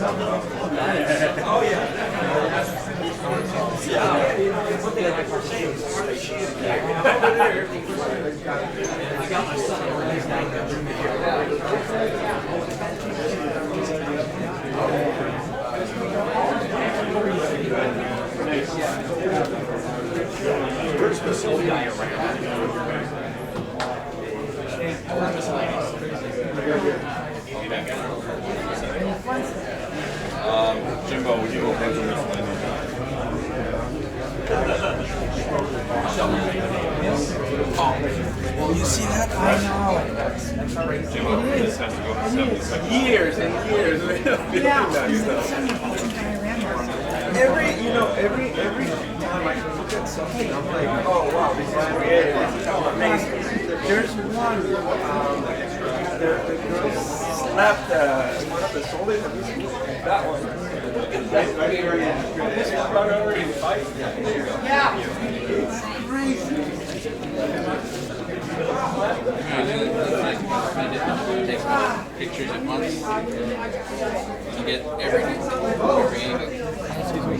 Oh yeah. I got my son on his Where's the soul guy around? Jimbo, would you open to this Well, you see that? I know. Jimbo, this has to go for 7 seconds. Years and years. Every time I look at something, I'm like, oh wow, this is creative. This is amazing. There's one. The girl slapped one of the soldiers. That one. This one run over and fight. Yeah. It's crazy. Take pictures at once. You get everything. Excuse me.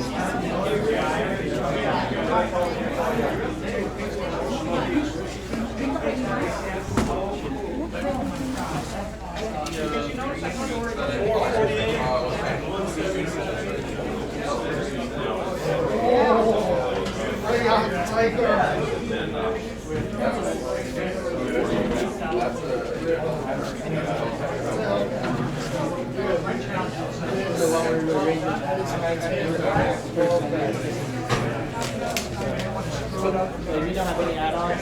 If you don't have any add-ons,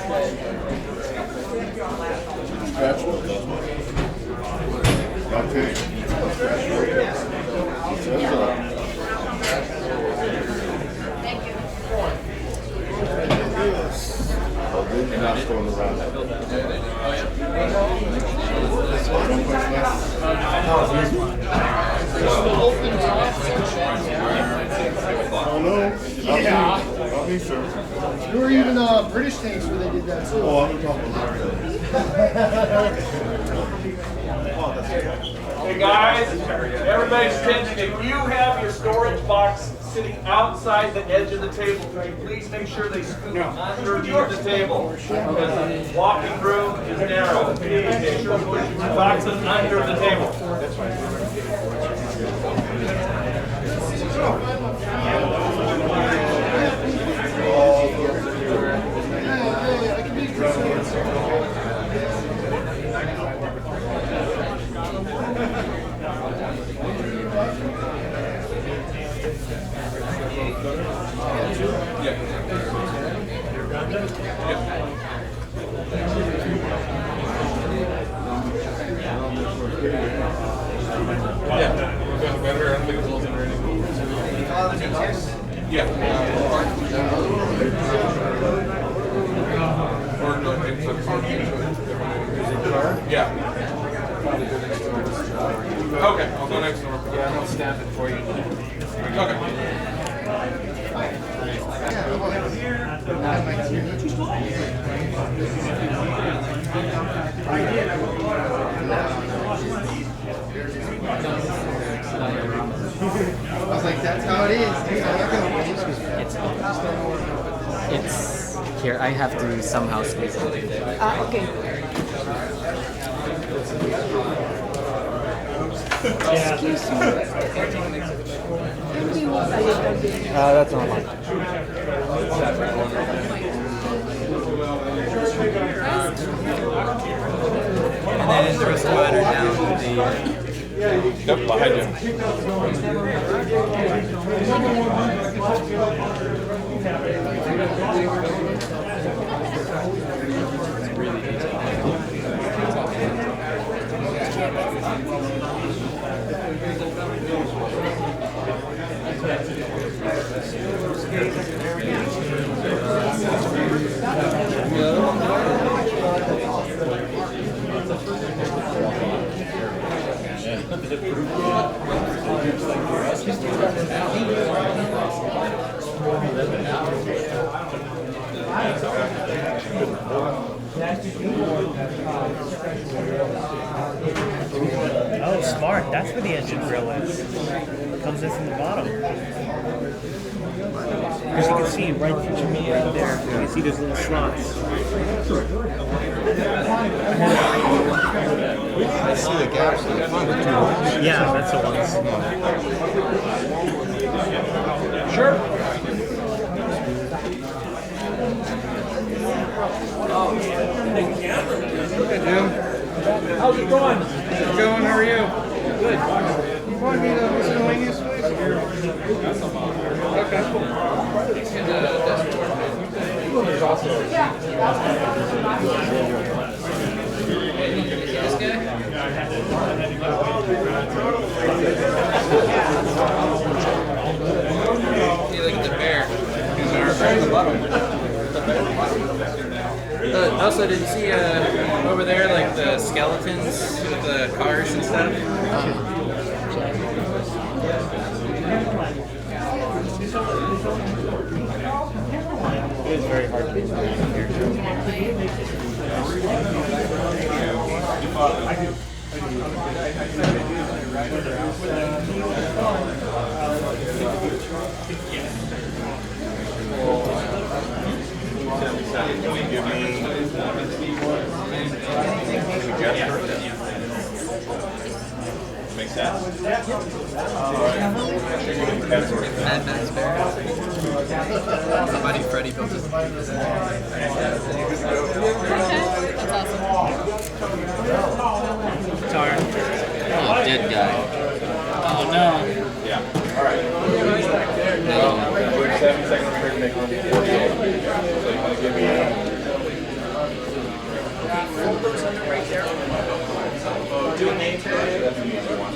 Okay. Not me, sir. There were even British tanks where they did that too. Oh, I'm talking about Hey guys, everybody's attention. If you have your storage box sitting outside the edge of the table, please make sure they scoot underneath the table. Because the walking room is narrow. Make sure you put your boxes under the table. Yeah. Okay, I'll go next door. Yeah, I'll stamp it for you. Okay. I was like, that's how it is. it's here. I have to somehow squeeze it. Okay. Excuse me. Can we move a little bit? That's not mine. And then throw some butter down the. Yep, behind you. smart. That's where the engine grill is. It comes in from the bottom. Because you can see right through me out there. You can see those little slots. I see the gaps in the front too. Yeah, that's the ones. Sure. Hey Jim. How's it going? How's it going? How are you? Good. You want me to miscellaneous please? Okay. There's also This guy? Hey, look at the bear. He's right at the bottom. Also, did you see over there, like the skeletons with the cars and stuff? It is very hard to get here. Can you give me make sense? Mad Max Bear. My buddy Freddie built it. Darn. Oh, dead guy. Oh no. Yeah. All right. 7 seconds for to make 148. So you want to give me right there. Do a name tag. that's an easy one.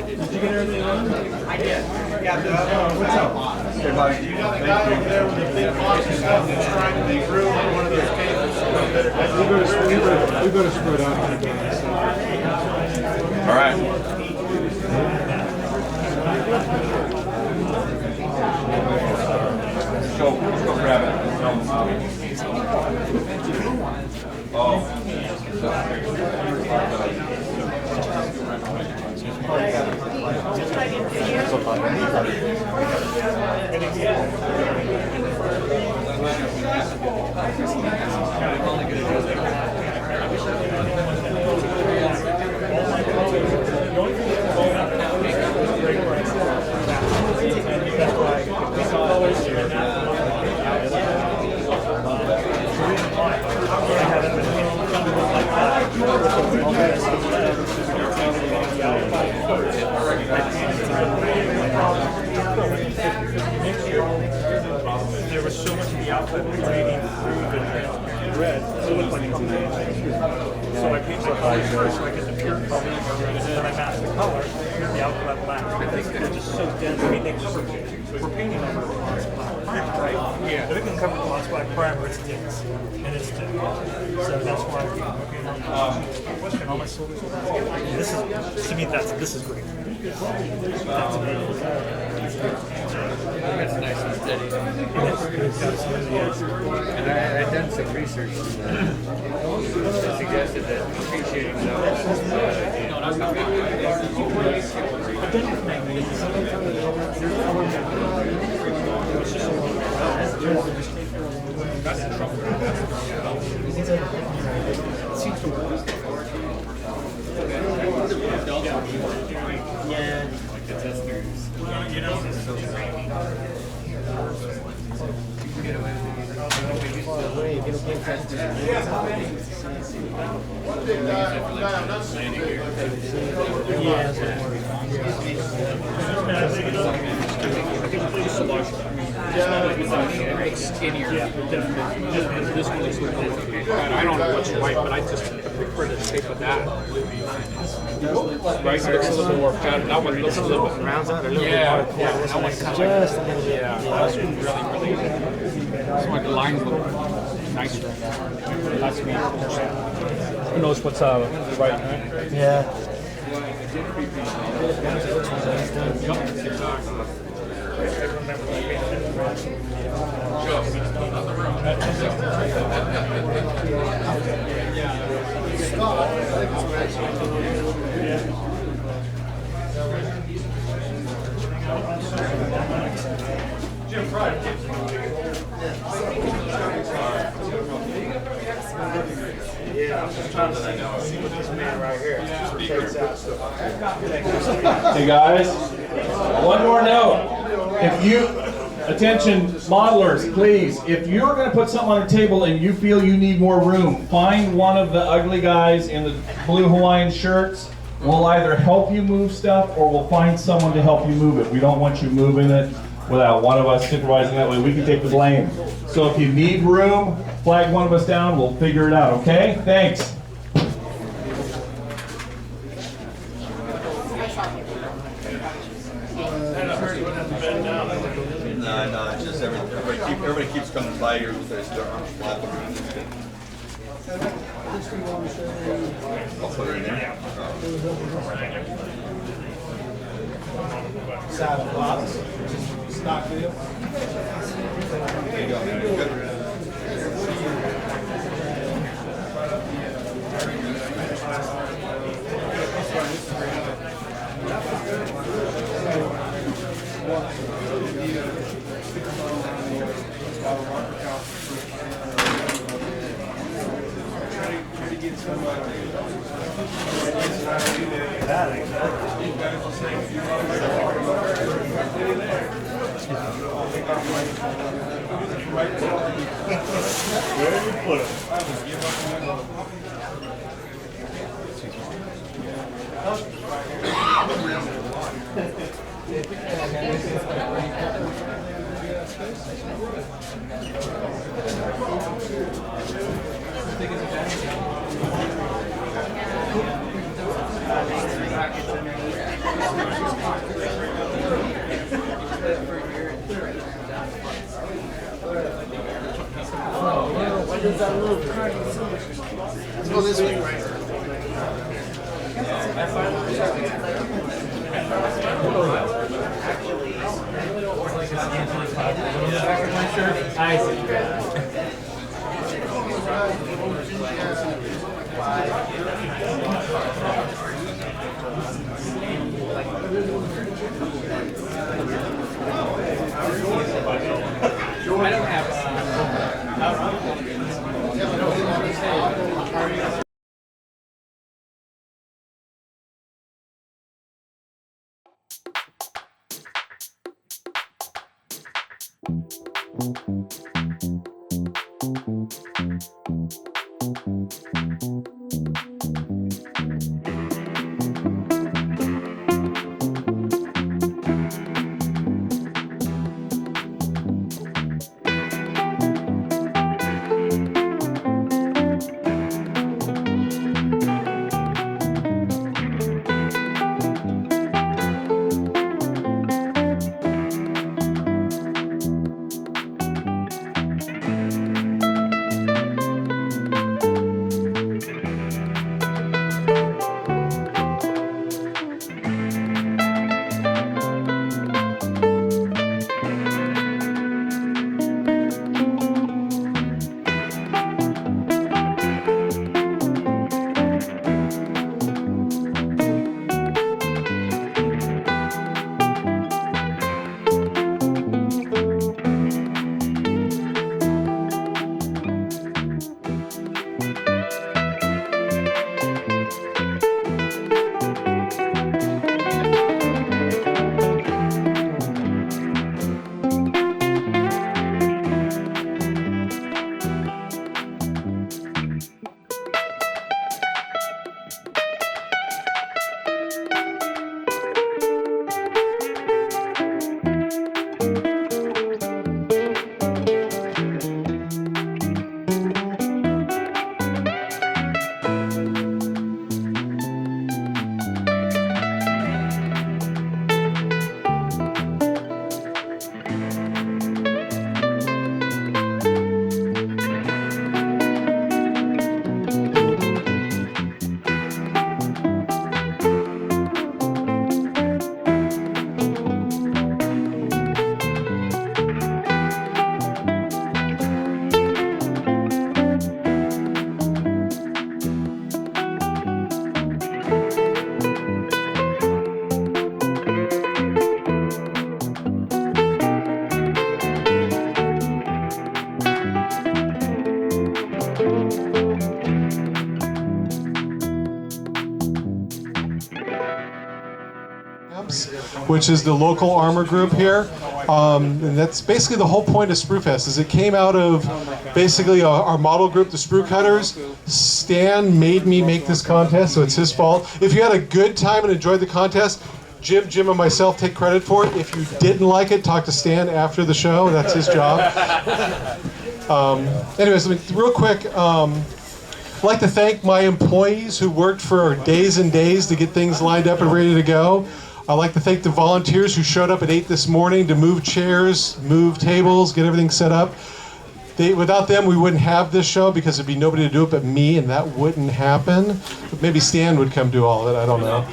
Did you get everything on? I did. Yeah, What's up? Okay, buddy. you know the guy over there with the big box of stuff that's trying to make room on one of those tables? We better spread out. All right. Let's go grab it. Oh. There was so much of the output radiating through the red, so it looked like it's amazing. So I painted the colors first so I get the pure color, and then I masked the color, the output black. They're just so dense. I mean, they cover, we're painting over gloss black primer, right? Yeah. If it can cover gloss black primer, it's dense, and it's dense. So that's why I'm and all my silvers. This is, to me, this is great. That's amazing. That's nice and steady. It absolutely is. And I've done some research that suggested that appreciating those. I don't know what's right, but I just prefer the shape of that. Right, so it's a little more fat. That one looks a little bit rounds out a little bit more. Yeah, that one kind of just a little bit. Yeah, that's really. It's like the lines look. Nice. That's me. Who knows what's right, right? Yeah. Hey guys, one more note. If you, attention modelers, please, if you're going to put something on a table and you feel you need more room, find one of the ugly guys in the blue Hawaiian shirts. We'll either help you move stuff or we'll find someone to help you move it. We don't want you moving it without one of us supervising. That way we can take the blame. So if you need room, flag one of us down, we'll figure it out, okay? Thanks. No, it's just everybody keeps coming by here with their arms flapping around. I'll put it in there. Saddle box, stock video. There you go, man. Good. Where did you put it? Let's go this way. I don't have Hobbies, which is the local armor group here. And that's basically the whole point of Spruefest, is it came out of basically our model group, the Sprue Cutters. Stan made me make this contest, so it's his fault. If you had a good time and enjoyed the contest, Jim and myself take credit for it. If you didn't like it, talk to Stan after the show. That's his job. Anyways, real quick, I'd like to thank my employees who worked for days and days to get things lined up and ready to go. I'd like to thank the volunteers who showed up at 8 this morning to move chairs, move tables, get everything set up. Without them, we wouldn't have this show because there'd be nobody to do it but me, and that wouldn't happen. But maybe Stan would come do all of it, I don't know.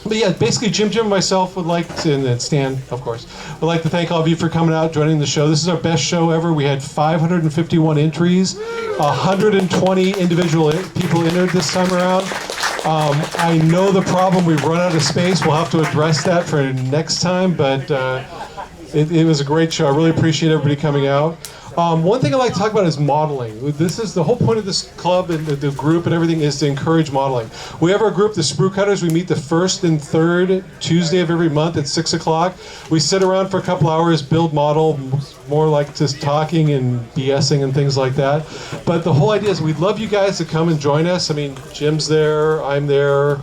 But yeah, basically Jim and myself would like to, and then Stan, of course, would like to thank all of you for coming out, joining the show. This is our best show ever. We had 551 entries, 120 individual people entered this time around. I know the problem, we've run out of space. We'll have to address that for next time, but it was a great show. I really appreciate everybody coming out. One thing I'd like to talk about is modeling. This is the whole point of this club and the group and everything is to encourage modeling. We have our group, the Sprue Cutters. We meet the first and third Tuesday of every month at 6 o'clock. We sit around for a couple hours, build model, more like just talking and BSing and things like that. But the whole idea is we'd love you guys to come and join us. I mean, Jim's there, I'm there.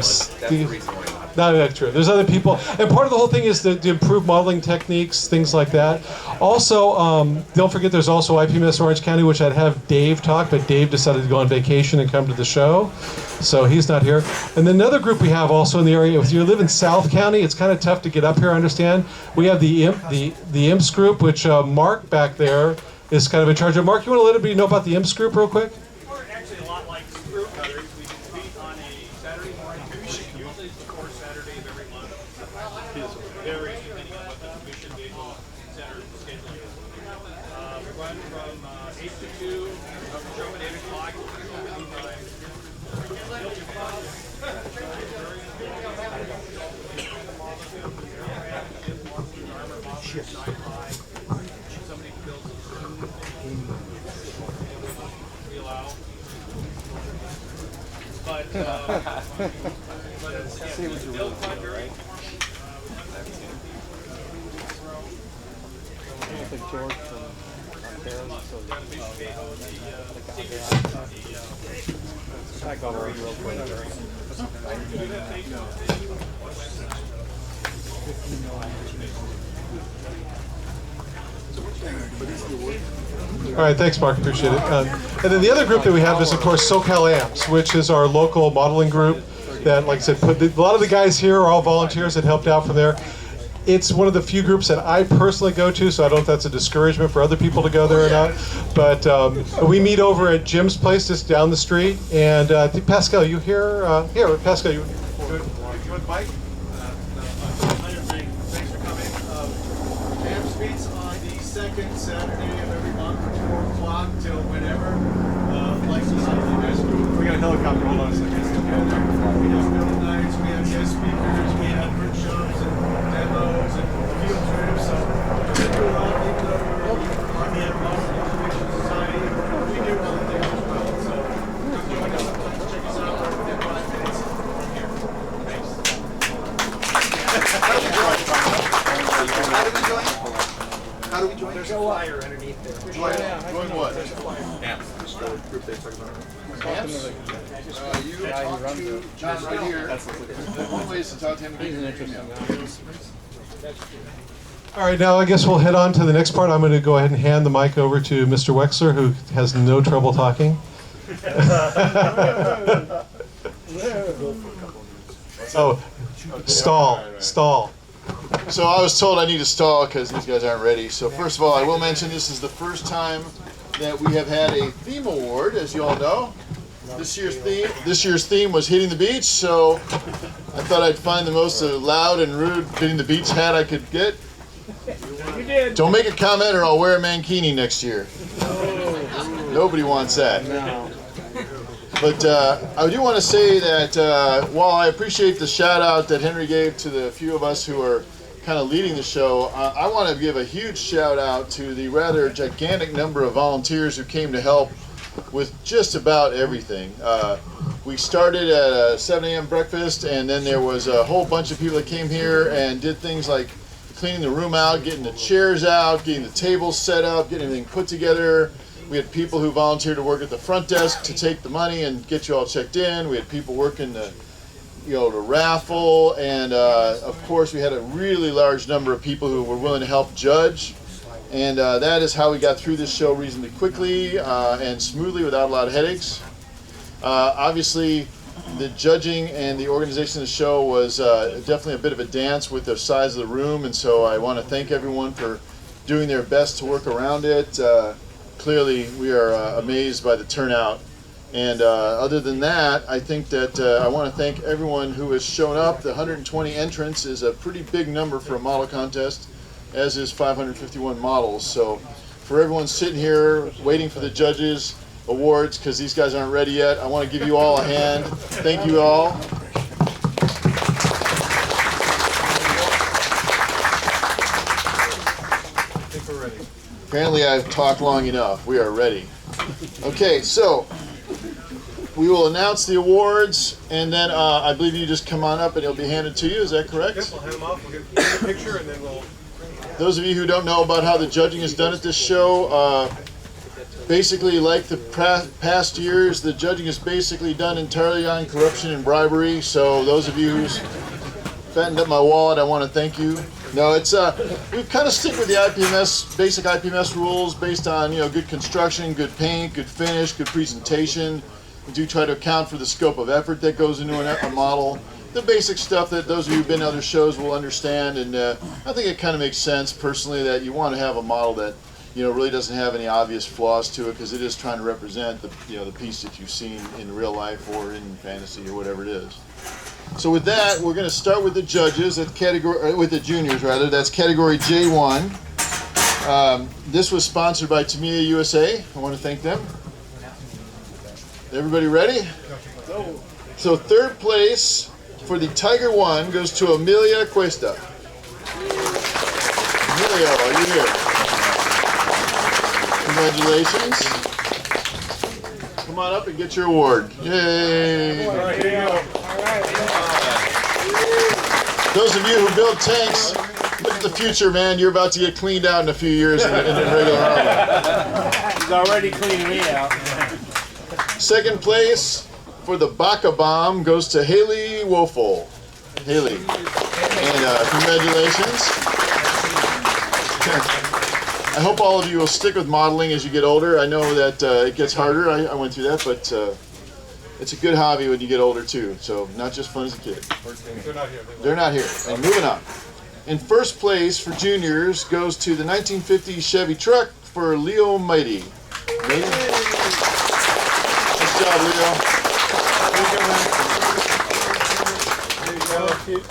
Steve. No, that's true. There's other people. And part of the whole thing is to improve modeling techniques, things like that. Also, don't forget there's also IPMS Orange County, which I'd have Dave talk, but Dave decided to go on vacation and come to the show, so he's not here. And then another group we have also in the area, if you live in South County, it's kind of tough to get up here, I understand. We have the IMPS group, which Mark back there is kind of in charge of. Mark, you want to let everybody know about the IMPS group real quick? We're actually a lot like Sprue Cutters. We compete on a Saturday morning commission. Usually it's the fourth Saturday of every month. Very depending on what the commission vehicle center scheduling is. We run from 8 to 2, show at 8 o'clock. Somebody builds we allow. But it's built on very George from Ontario, so I got real quick. All right, thanks, Mark. Appreciate it. And then the other group that we have is, of course, SoCal Amps, which is our local modeling group that, like I said, a lot of the guys here are all volunteers that helped out from there. It's one of the few groups that I personally go to, so I don't know if that's a discouragement for other people to go there or not. But we meet over at Jim's place just down the street. And I think, Pascal, you here? Here, Pascal, you want the mic? Thanks for coming. Jam Street's on the second Saturday of every month from 4 o'clock till whenever. Like to see you guys. We got a helicopter. Hold on a second. We have build nights, we have guest speakers, we have workshops and demos and field trips. So we do a lot, even though we're on the Boston Conservation Society, we do other things as well. So join us, check us out within 5 minutes from here. Thanks. How do we join? There's a flyer underneath there. Join what? There's a flyer. Group they talking about. You talk to John right here. One way is to talk to him. He's an interesting guy. All right, now I guess we'll head on to the next part. I'm going to go ahead and hand the mic over to Mr. Wexler, who has no trouble talking. Oh, stall. So I was told I need to stall because these guys aren't ready. So first of all, I will mention this is the first time that we have had a theme award, as you all know. This year's theme was hitting the beach, so I thought I'd find the most loud and rude hitting the beach hat I could get. You did. Don't make a comment or I'll wear a mankini next year. Nobody wants that. But I do want to say that while I appreciate the shout out that Henry gave to the few of us who are kind of leading the show, I want to give a huge shout out to the rather gigantic number of volunteers who came to help with just about everything. We started at a 7 a.m. breakfast, and then there was a whole bunch of people that came here and did things like cleaning the room out, getting the chairs out, getting the tables set up, getting everything put together. We had people who volunteered to work at the front desk to take the money and get you all checked in. We had people working the raffle, and of course we had a really large number of people who were willing to help judge. And that is how we got through this show reasonably quickly and smoothly without a lot of headaches. Obviously, the judging and the organization of the show was definitely a bit of a dance with the size of the room, and so I want to thank everyone for doing their best to work around it. Clearly, we are amazed by the turnout. And other than that, I think that I want to thank everyone who has shown up. The 120 entrants is a pretty big number for a model contest, as is 551 models. So for everyone sitting here waiting for the judges' awards, because these guys aren't ready yet, I want to give you all a hand. Thank you all. I think we're ready. Apparently I've talked long enough. We are ready. Okay, so we will announce the awards, and then I believe you just come on up and it'll be handed to you. Is that correct? Yep, we'll hand them off. We'll get a picture, and then we'll... Those of you who don't know about how the judging is done at this show, basically like the past years, the judging is basically done entirely on corruption and bribery. So those of you who's fattened up my wallet, I want to thank you. No, it's we kind of stick with the IPMS, basic IPMS rules based on good construction, good paint, good finish, good presentation. We do try to account for the scope of effort that goes into a model. The basic stuff that those of you who've been to other shows will understand, and I think it kind of makes sense personally that you want to have a model that really doesn't have any obvious flaws to it, because it is trying to represent the the piece that you've seen in real life or in fantasy or whatever it is. So with that, we're going to start with the judges at with the juniors rather. That's category J1. This was sponsored by Tamiya USA. I want to thank them. Everybody ready? So third place for the Tiger 1 goes to Amelia Cuesta. Amelia, are you here? Congratulations. Come on up and get your award. Yay! All right, here you go. Those of you who build tanks, look at the future, man. You're about to get cleaned out in a few years in the regular army. He's already cleaning me out. Second place for the Baka Bomb goes to Haley Woeful. Haley. And congratulations. I hope all of you will stick with modeling as you get older. I know that it gets harder. I went through that, but it's a good hobby when you get older too. So not just fun as a kid. They're not here. They're not here. And moving on. In first place for juniors goes to the 1950 Chevy truck for Leo Mighty. Nice job, Leo.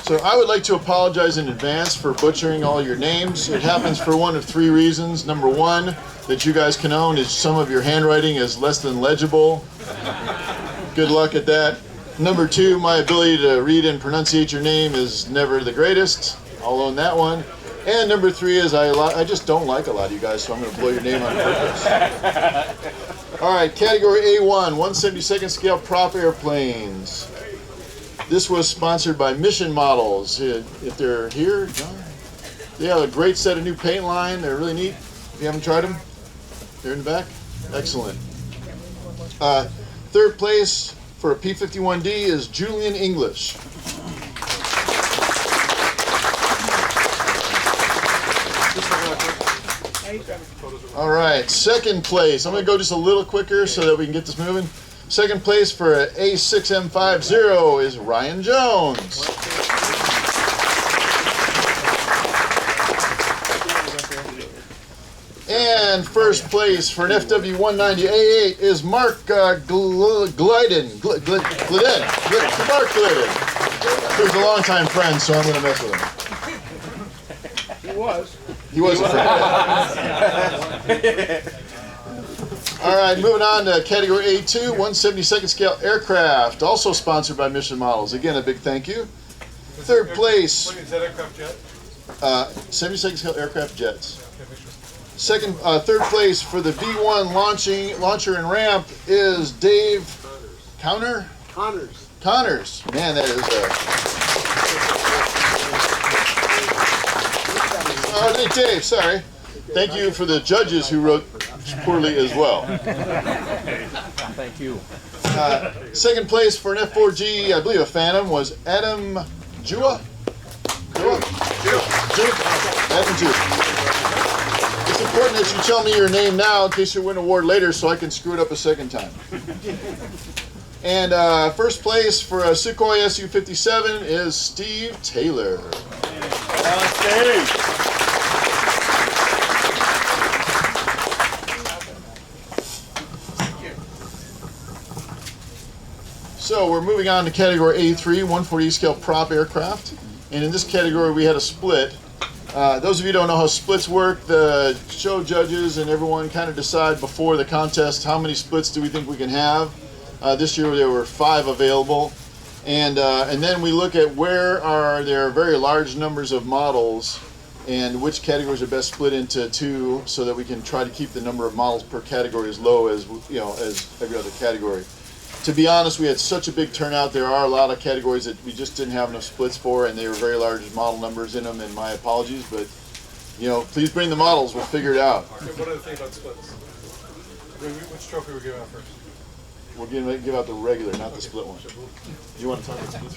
So I would like to apologize in advance for butchering all your names. It happens for one of three reasons. Number one, that you guys can own is some of your handwriting is less than legible. Good luck at that. Number two, my ability to read and pronunciate your name is never the greatest. I'll own that one. And number three is I just don't like a lot of you guys, so I'm going to blow your name on purpose. All right, category A1, 1/72nd scale prop airplanes. This was sponsored by Mission Models. If they're here, John. They have a great set of new paint line. They're really neat. If you haven't tried them, they're in the back. Excellent. Third place for a P-51D is Julian English. All right, second place. I'm going to go just a little quicker so that we can get this moving. Second place for an A6M50 is Ryan Jones. And first place for an FW190A8 is Mark Glidden. Mark Glidden. He's a longtime friend, so I'm going to mess with him. He was a friend. All right, moving on to category A2, 1/72nd scale aircraft, also sponsored by Mission Models. Again, a big thank you. Third place. Is that aircraft jet? 72nd scale aircraft jets. Third place for the V1 launcher and ramp is Dave Counter. Connors. Connors. Man, that is hey, Dave, sorry. Thank you for the judges who wrote poorly as well. Thank you. Second place for an F4G, I believe a Phantom, was Adam Jua? Adam Jua. It's important that you tell me your name now in case you win an award later so I can screw it up a second time. And first place for a Sukhoi Su-57 is Steve Taylor. So we're moving on to category A3, 140 scale prop aircraft. And in this category we had a split. Those of you who don't know how splits work, the show judges and everyone kind of decide before the contest how many splits do we think we can have. This year there were 5 available. And then we look at where are there very large numbers of models and which categories are best split into 2 so that we can try to keep the number of models per category as low as as every other category. To be honest, we had such a big turnout. There are a lot of categories that we just didn't have enough splits for, and they were very large model numbers in them, and my apologies, but please bring the models, we'll figure it out. Okay, one other thing about splits. Which trophy we're giving out first? We're going to give out the regular, not the split one. You want to talk about splits?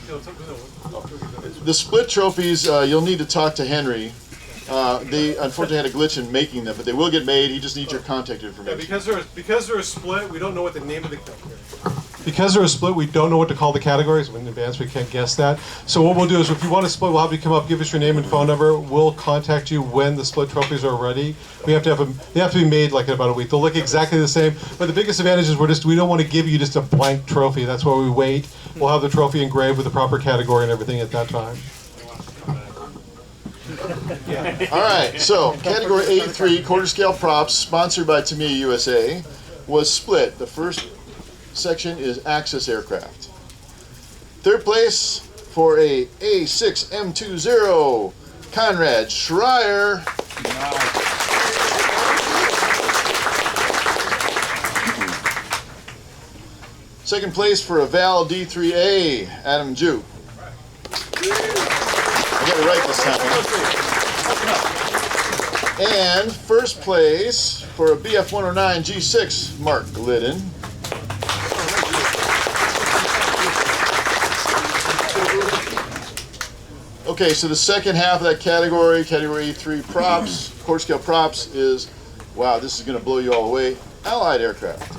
The split trophies, you'll need to talk to Henry. They unfortunately had a glitch in making them, but they will get made. He just needs your contact information. Yeah, because they're a split, we don't know what the name of the Because they're a split, we don't know what to call the categories. In advance, we can't guess that. So what we'll do is, if you want to split, we'll have you come up, give us your name and phone number. We'll contact you when the split trophies are ready. We have to have them. They have to be made like in about a week. They'll look exactly the same. But the biggest advantage is we don't want to give you just a blank trophy. That's why we wait. We'll have the trophy engraved with the proper category and everything at that time. All right, so category A3, quarter scale props, sponsored by Tamiya USA, was split. The first section is Axis aircraft. Third place for a A6M20, Conrad Schreier. Second place for a Val D3A, Adam Ju. I got it right this time. And first place for a BF109 G6, Mark Glidden. Okay, so the second half of that category, category 3 props, quarter scale props, is, wow, this is going to blow you all away, Allied aircraft.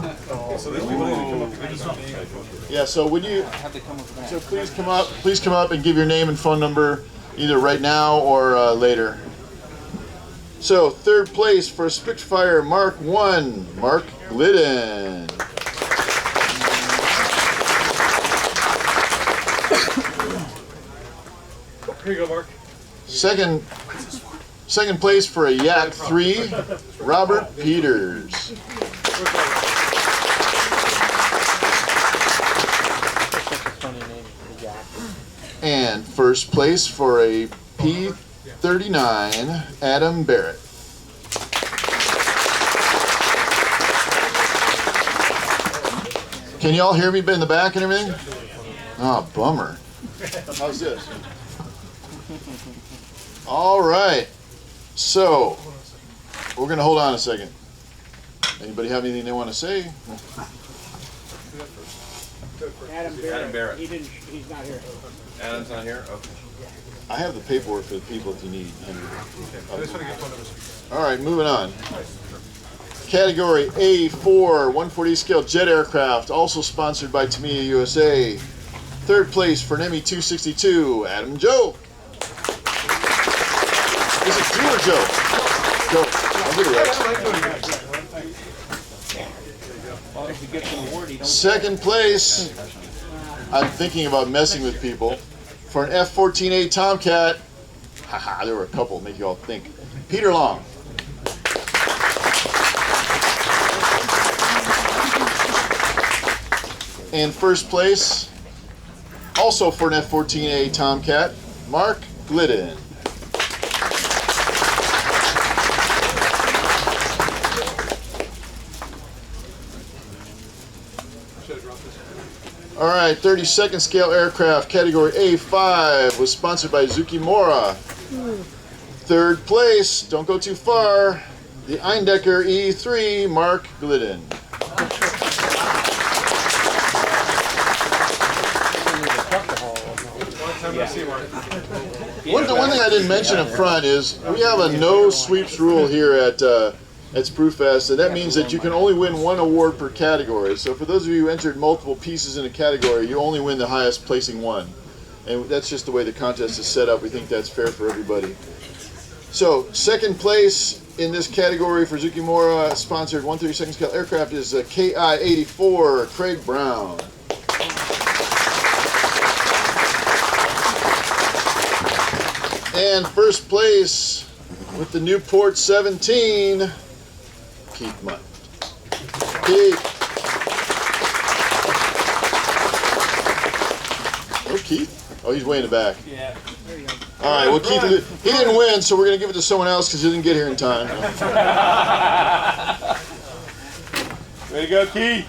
Yeah, so would you, so please come up and give your name and phone number either right now or later. So third place for Spitfire Mark 1, Mark Glidden. Here you go, Mark. Second place for a Yak 3, Robert Peters. And first place for a P39, Adam Barrett. Can you all hear me in the back and everything? Oh, bummer. How's this? All right. So, we're going to hold on a second. Anybody have anything they want to say? Adam Barrett. Adam Barrett. He's not here. Adam's not here? Okay. I have the paperwork for the people if you need. I just want to get phone numbers. All right, moving on. Category A4, 140 scale jet aircraft, also sponsored by Tamiya USA. Third place for an ME-262, Adam Joe. Is it Joe or Joe? Joe. I'll get it right. Second place, I'm thinking about messing with people, for an F-14A Tomcat. Haha, there were a couple to make you all think. Peter Long. And first place, also for an F-14A Tomcat, Mark Glidden. All right, 32nd scale aircraft, category A5, was sponsored by Zukimura. Third place, don't go too far, the Eindecker E3, Mark Glidden. One thing I didn't mention up front is we have a no sweeps rule here at Spruefest, and that means that you can only win one award per category. So for those of you who entered multiple pieces in a category, you only win the highest placing one. And that's just the way the contest is set up. We think that's fair for everybody. So second place in this category for Zukimura sponsored 132nd scale aircraft is KI-84, Craig Brown. And first place with the Newport 17, Keith Mutt. Keith. Oh, Keith? Oh, he's way in the back. Yeah. All right, well, Keith, he didn't win, so we're going to give it to someone else because he didn't get here in time. Way to go, Keith.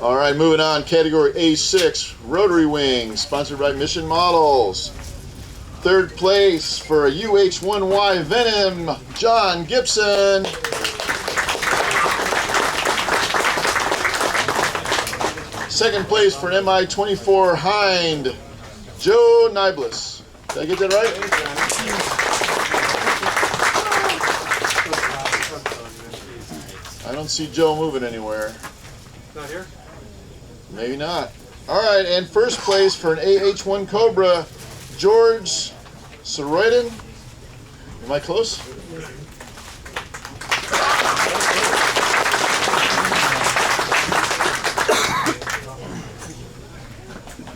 All right, moving on. Category A6, Rotary Wing, sponsored by Mission Models. Third place for a UH-1Y Venom, John Gibson. Second place for an MI-24 Hind, Joe Niblis. Did I get that right? I don't see Joe moving anywhere. Not here? Maybe not. All right, and first place for an AH-1 Cobra, George Soroydin. Am I close?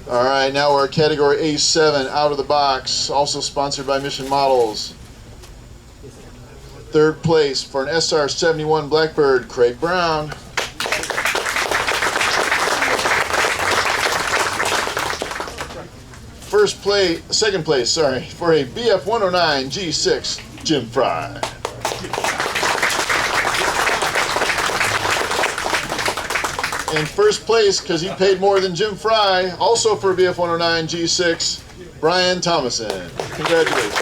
All right, now we're at category A7, out of the box, also sponsored by Mission Models. Third place for an SR-71 Blackbird, Craig Brown. Second place, sorry, for a BF-109 G6, Jim Fry. In first place, because he paid more than Jim Fry, also for a BF-109 G6, Brian Thomason. Congratulations.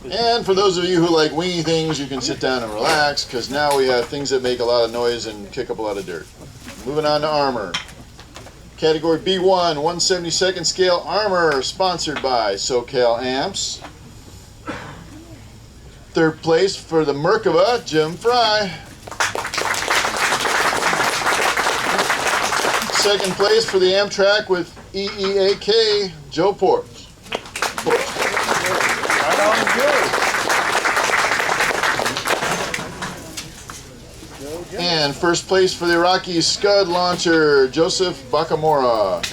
And for those of you who like wingy things, you can sit down and relax, because now we have things that make a lot of noise and kick up a lot of dirt. Moving on to armor. Category B1, 172nd scale armor, sponsored by SoCal Amps. Third place for the Merkava, Jim Fry. Second place for the Amtrak with EEAK, Joe Porch. And first place for the Iraqi Scud launcher, Joseph Bakamora.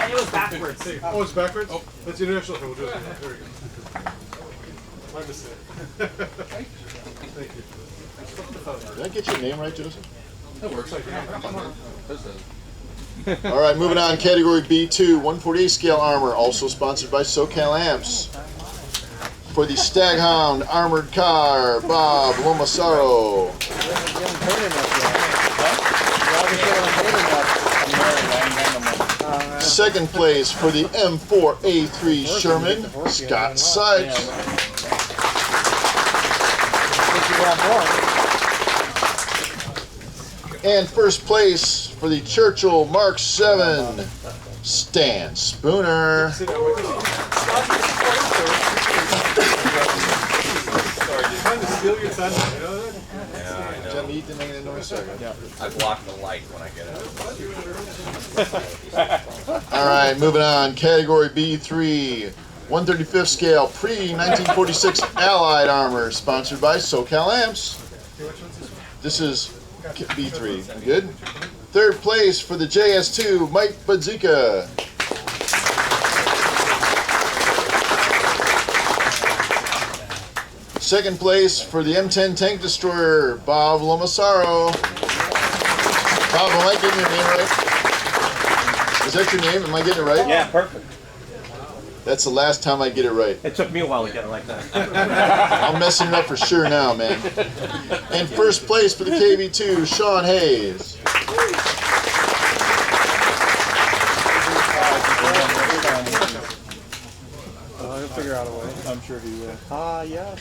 It was backwards. Oh, it's backwards? Oh. That's international. Okay, we'll do it. There we go. My mistake. Thank you. Did I get your name right, Joseph? That works. All right, moving on. Category B2, 148 scale armor, also sponsored by SoCal Amps. For the Staghound armored car, Bob Lomasaro. Second place for the M4A3 Sherman, Scott Sykes. And first place for the Churchill Mark 7, Stan Spooner. Trying to steal your thunder, you know that? Yeah, I know. I block the light when I get out. All right, moving on. Category B3, 135th scale pre-1946 Allied armor, sponsored by SoCal Amps. This is B3. Good. Third place for the JS2, Mike Badzika. Second place for the M10 tank destroyer, Bob Lomasaro. Bob, am I getting your name right? Is that your name? Am I getting it right? Yeah, perfect. That's the last time I get it right. It took me a while to get it like that. I'm messing it up for sure now, man. And first place for the KV2, Sean Hayes. He'll figure out a way. I'm sure he will. Ah, yes.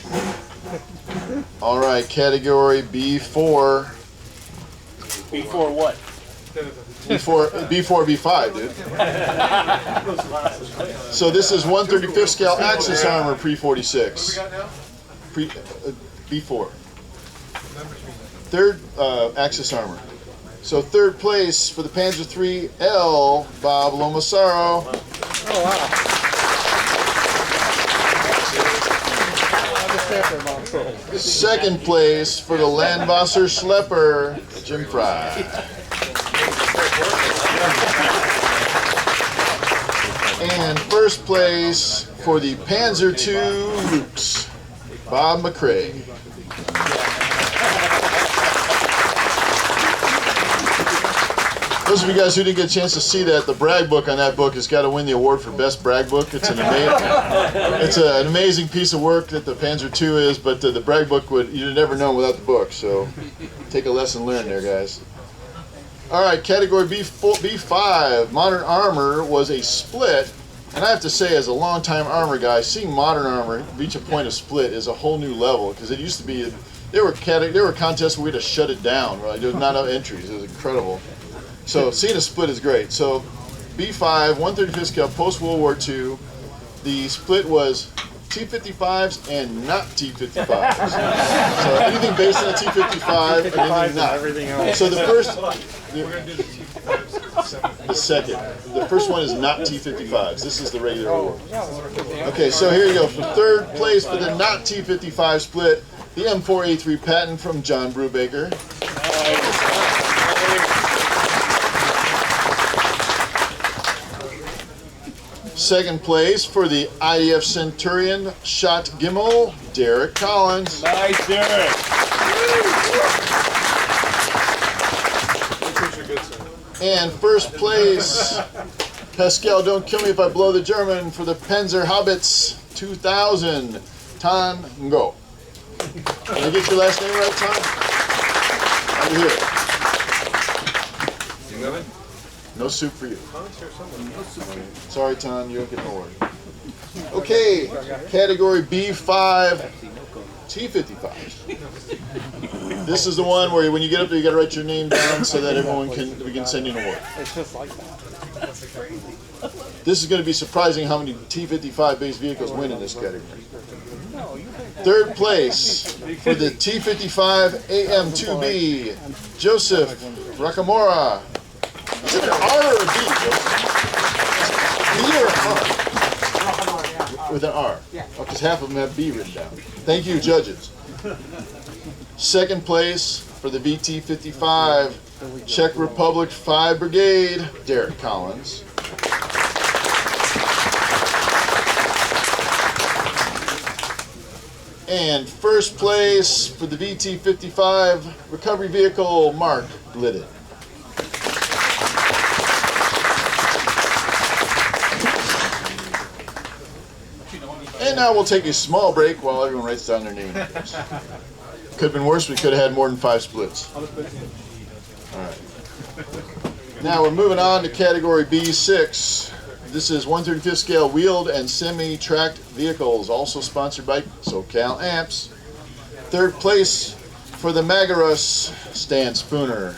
All right, category B4. Before what? B4, B5, dude. So this is 135th scale Axis Armor Pre-46. B4. Third Axis Armor. So third place for the Panzer III L, Bob Lomasaro. Oh, wow. Second place for the Landwasser Schlepper, Jim Fry. And first place for the Panzer II Lukes, Bob McCrae. Those of you guys who didn't get a chance to see that, the brag book on that book has got to win the award for best brag book. It's an amazing piece of work that the Panzer II is, but the brag book you'd never know without the book. So take a lesson learned there, guys. All right, category B5, Modern Armor was a split. And I have to say, as a longtime armor guy, seeing Modern Armor reach a point of split is a whole new level, because it used to be, there were contests where we had to shut it down, right? There was not enough entries. It was incredible. So seeing a split is great. So B5, 135th scale, post-World War II, the split was T-55s and not T-55s. So anything based on a T-55, anything not. Everything else. So the first, We're going to do the T-55s. the second, the first one is not T-55s. This is the regular award. Okay, so here you go. For third place for the not T-55 split, the M4A3 patent from John Brubaker. Second place for the IDF Centurion Shot Gimel, Derek Collins. Nice, Derek. And first place, Pascal, don't kill me if I blow the German, for the Panzer Haubitz 2000, Tango. Did I get your last name right, Tan? Over here. No soup for you. Sorry, Tan, you don't get an award. Okay, category B5, T-55s. This is the one where when you get up there, you got to write your name down so that we can send you an award. It's just like that. This is going to be surprising how many T-55 based vehicles win in this category. Third place for the T-55 AM2B, Joseph Rakamora. Is it an R or a B, Joseph? B or an R? With an R. Because half of them have B written down. Thank you, judges. Second place for the VT-55 Czech Republic 5 Brigade, Derek Collins. And first place for the VT-55 recovery vehicle, Mark Glidden. And now we'll take a small break while everyone writes down their name. Could have been worse. We could have had more than 5 splits. All right. Now we're moving on to category B6. This is 135th scale wheeled and semi-tracked vehicles, also sponsored by SoCal Amps. Third place for the Magarus, Stan Spooner.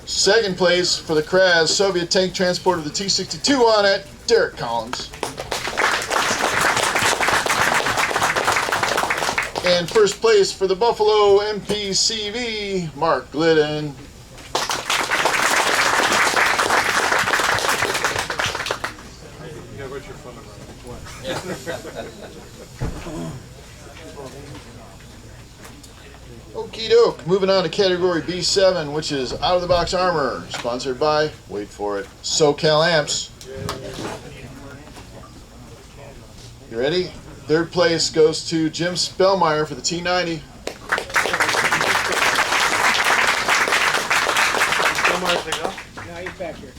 Second place for the Kraz Soviet tank transporter with the T-62 on it, Derek Collins. And first place for the Buffalo MPCV, Mark Glidden. Yeah, what's your phone number? Okie doke. Moving on to category B7, which is out of the box armor, sponsored by, wait for it, SoCal Amps. You ready? Third place goes to Jim Spellmeyer for the T90.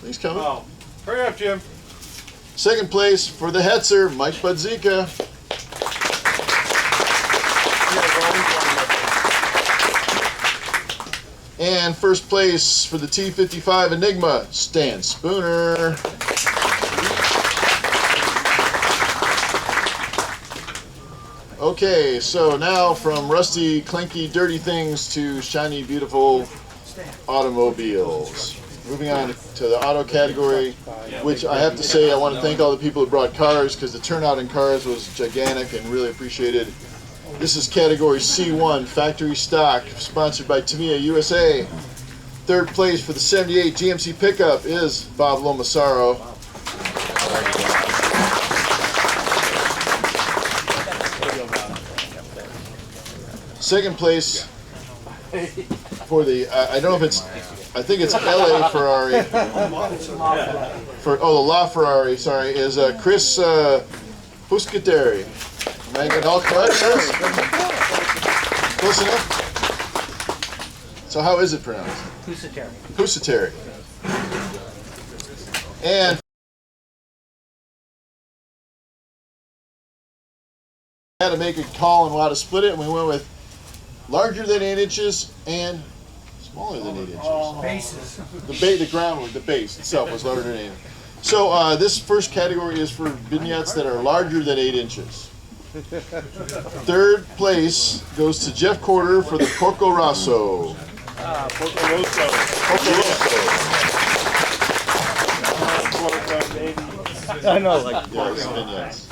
He's coming. Oh, hurry up, Jim. Second place for the Hetzer, Mike Budzika. And first place for the T55 Enigma, Stan Spooner. Okay, so now from rusty, clinky, dirty things to shiny, beautiful automobiles. Moving on to the auto category, which I have to say I want to thank all the people who brought cars because the turnout in cars was gigantic and really appreciated. This is category C1, factory stock, sponsored by Tamiya USA. Third place for the 78 GMC pickup is Bob Lomasaro. Second place for the, I don't know if it's, I think it's LA Ferrari. The La Ferrari, sorry, is Chris Puscateri. Am I getting all correct? Close enough? So how is it pronounced? Pusateri. Pusateri. And had to make a call on how to split it, and we went with larger than 8 inches and smaller than 8 inches. Bases. The groundwork, the base itself was larger than 8 inches. So this first category is for vignettes that are larger than 8 inches. Third place goes to Jeff Corder for the Porco Rosso. Porco Rosso. I know, like yes, vignettes.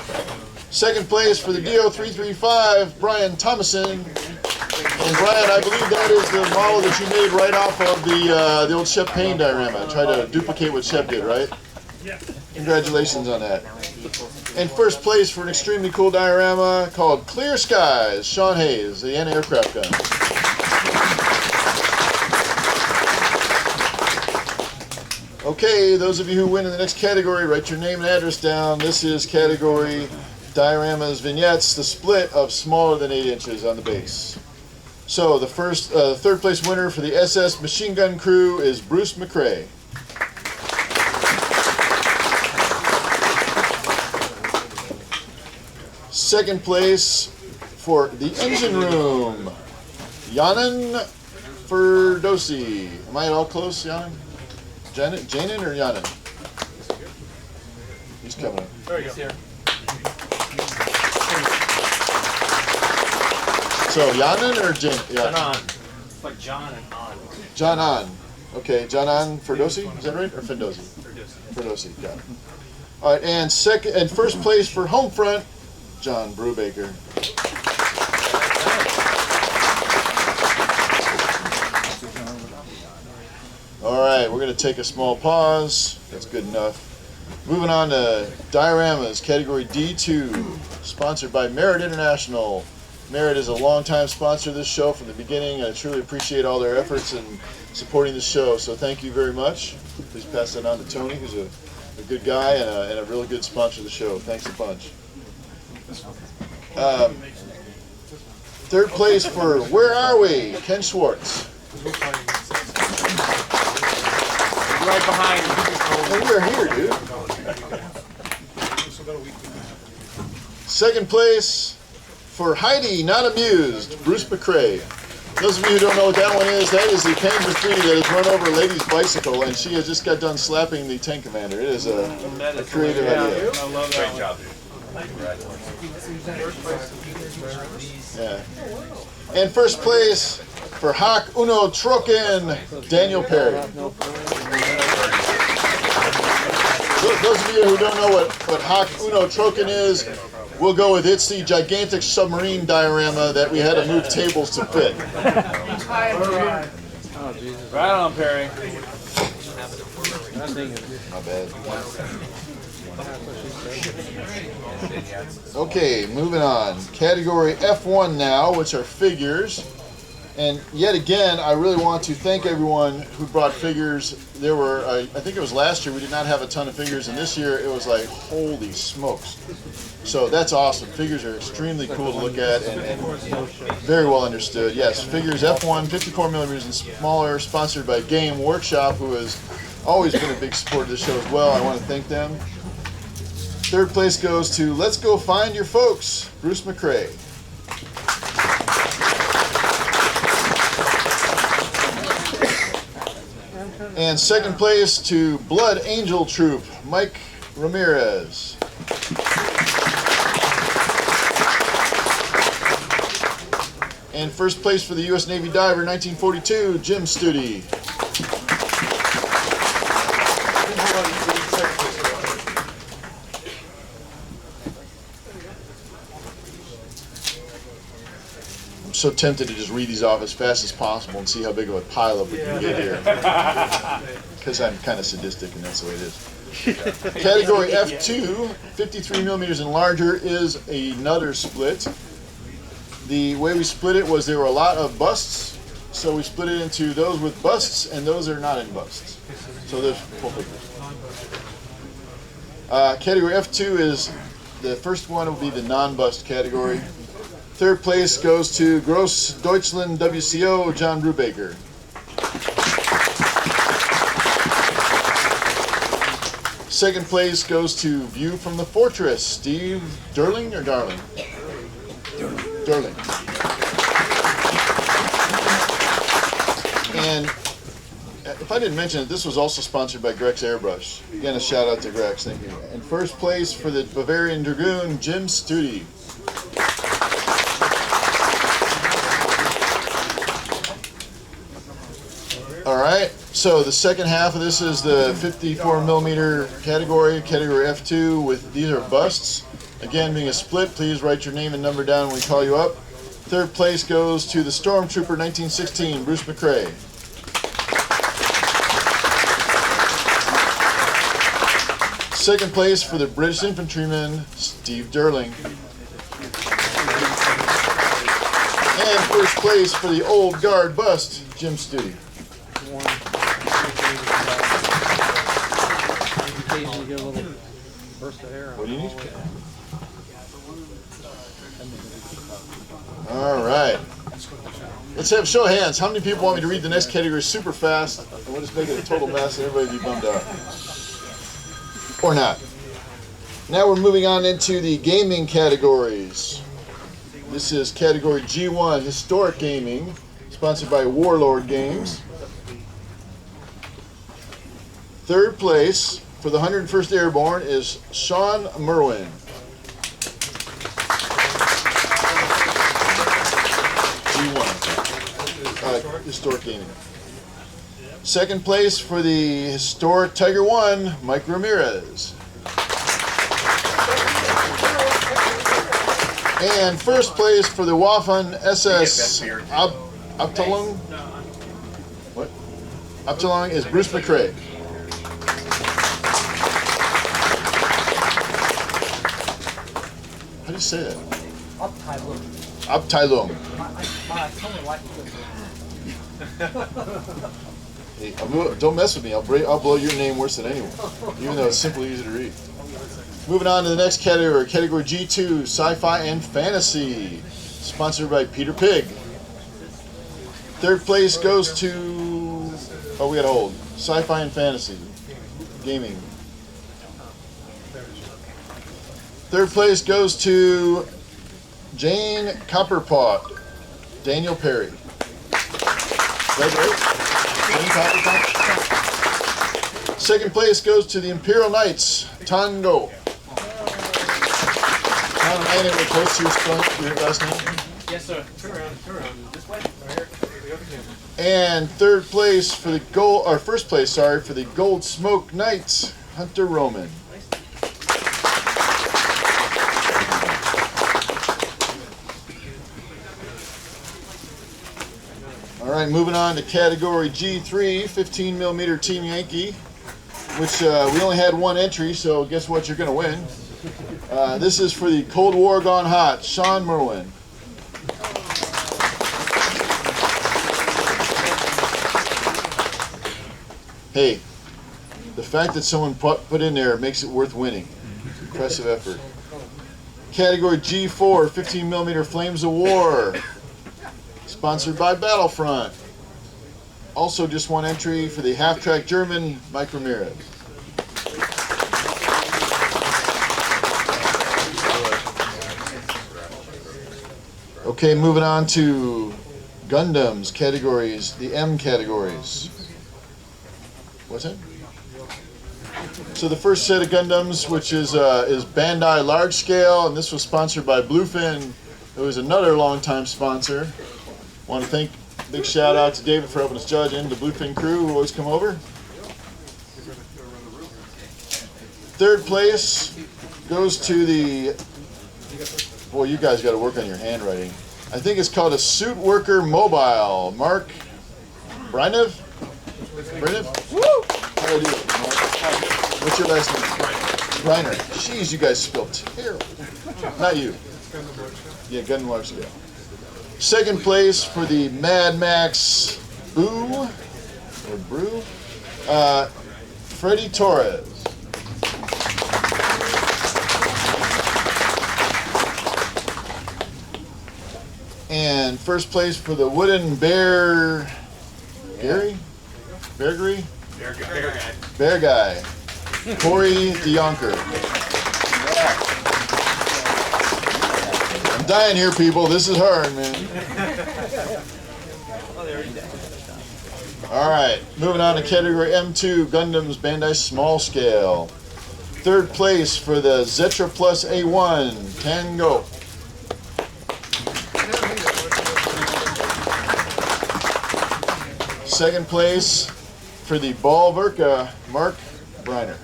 Second place for the DO335, Brian Thomason. And Brian, I believe that is the model that you made right off of the old Shep Payne diorama. Try to duplicate what Shep did, right? Yeah. Congratulations on that. And first place for an extremely cool diorama called Clear Skies, Sean Hayes, the anti-aircraft gun. Okay, those of you who win in the next category, write your name and address down. This is category dioramas, vignettes, the split of smaller than 8 inches on the base. So the third place winner for the SS Machine Gun Crew is Bruce McRae. Second place for the engine room, Yanin Ferdosi. Am I at all close, Yanin? Janin or Yanin? He's coming up. There you go. So Yanin or Jan? John. It's like John and On. John On. Okay, John On Ferdosi. Is that right? Or Fendosi? Ferdosi. Got it. All right, and first place for home front, John Brubaker. All right, we're going to take a small pause. That's good enough. Moving on to dioramas, category D2, sponsored by Merit International. Merit is a longtime sponsor of this show from the beginning. I truly appreciate all their efforts in supporting the show, so thank you very much. Please pass that on to Tony, who's a good guy and a really good sponsor of the show. Thanks a bunch. Third place for Where Are We? Ken Schwartz. Right behind you. Hey, we're here, dude. Second place for Heidi Not Amused, Bruce McRae. Those of you who don't know what that one is, that is the canvas tree that has run over a lady's bicycle, and she has just got done slapping the tank commander. It is a creative idea. I love that. Great job, dude. Yeah. And first place for Hawk Uno Trocken, Daniel Perry. Those of you who don't know what Hawk Uno Trocken is, we'll go with it's the gigantic submarine diorama that we had to move tables to fit. Right on, Perry. My bad. Okay, moving on. Category F1 now, which are figures. And yet again, I really want to thank everyone who brought figures. There were, I think it was last year, we did not have a ton of figures, and this year it was like, holy smokes. So that's awesome. Figures are extremely cool to look at and very well understood. Yes, figures F1, 54 millimeters and smaller, sponsored by Game Workshop, who is always been a big support of the show as well. I want to thank them. Third place goes to Let's Go Find Your Folks, Bruce McCrae. And second place to Blood Angel Troop, Mike Ramirez. And first place for the U.S. Navy Diver 1942, Jim Studi. I'm so tempted to just read these off as fast as possible and see how big of a pileup we can get here. Because I'm kind of sadistic and that's the way it is. Category F2, 53 millimeters and larger, is a nutter split. The way we split it was there were a lot of busts, so we split it into those with busts and those that are not in busts. So there's full figures. Category F2 is, the first one will be the non-bust category. Third place goes to Gross Deutschland WCO, John Brubaker. Second place goes to View from the Fortress, Steve Durling or Darling? Durling. And if I didn't mention it, this was also sponsored by Grex Airbrush. Again, a shout out to Grex, thank you. And first place for the Bavarian Dragoon, Jim Studi. All right, so the second half of this is the 54 millimeter category, category F2, with these are busts. Again, being a split, please write your name and number down when we call you up. Third place goes to the Stormtrooper 1916, Bruce McCrae. Second place for the British Infantryman, Steve Durling. And first place for the Old Guard bust, Jim Studi. What do you need? All right. Let's have a show of hands. How many people want me to read the next category super fast? And we'll just make it a total mess and everybody be bummed out. Or not. Now we're moving on into the gaming categories. This is category G1, Historic Gaming, sponsored by Warlord Games. Third place for the 101st Airborne is Sean Merwin. G1. Historic Gaming. Second place for the Historic Tiger 1, Mike Ramirez. And first place for the Waffen SS Abteilung. What? Abteilung is Bruce McCrae. How do you say that? Abteilung. Hey, don't mess with me. I'll blow your name worse than anyone, even though it's simply easy to read. Moving on to the next category, category G2, Sci-Fi and Fantasy, sponsored by Peter Pig. Third place goes to, oh, we gotta hold, Sci-Fi and Fantasy, Gaming. Third place goes to Jane Copperpot, Daniel Perry. Is that right? Jane Copperpot? Second place goes to the Imperial Knights, Tango. Tom, am I anywhere close to your last name? Yes, sir. Turn around. This way. Right here. And third place for the gold, or first place, sorry, for the Gold Smoke Knights, Hunter Roman. All right, moving on to category G3, 15 millimeter Team Yankee, which we only had one entry, so guess what? You're going to win. This is for the Cold War Gone Hot, Sean Merwin. Hey, the fact that someone put in there makes it worth winning. Impressive effort. Category G4, 15 millimeter Flames of War, sponsored by Battlefront. Also just one entry for the half-track German, Mike Ramirez. Okay, moving on to Gundams categories, the M categories. What's that? So the first set of Gundams, which is Bandai Large Scale, and this was sponsored by Bluefin, who is another longtime sponsor. Want to thank, big shout out to David for helping us judge, and the Bluefin crew who always come over. Third place goes to the, boy, you guys got to work on your handwriting. I think it's called a Suit Worker Mobile. Mark Brinev? Woo! How do I do it, Mark? What's your last name? Reiner. Jeez, you guys spelled terrible. Not you. Yeah, Gundam Large Scale. Second place for the Mad Max Boo, or Brew, Freddie Torres. And first place for the Wooden Bear, Gary? Bear Guy. Corey DeYonker. I'm dying here, people. This is hard, man. All right, moving on to category M2, Gundams Bandai Small Scale. Third place for the Zetra Plus A1, Tango. Second place for the Ball Verka, Mark Briner.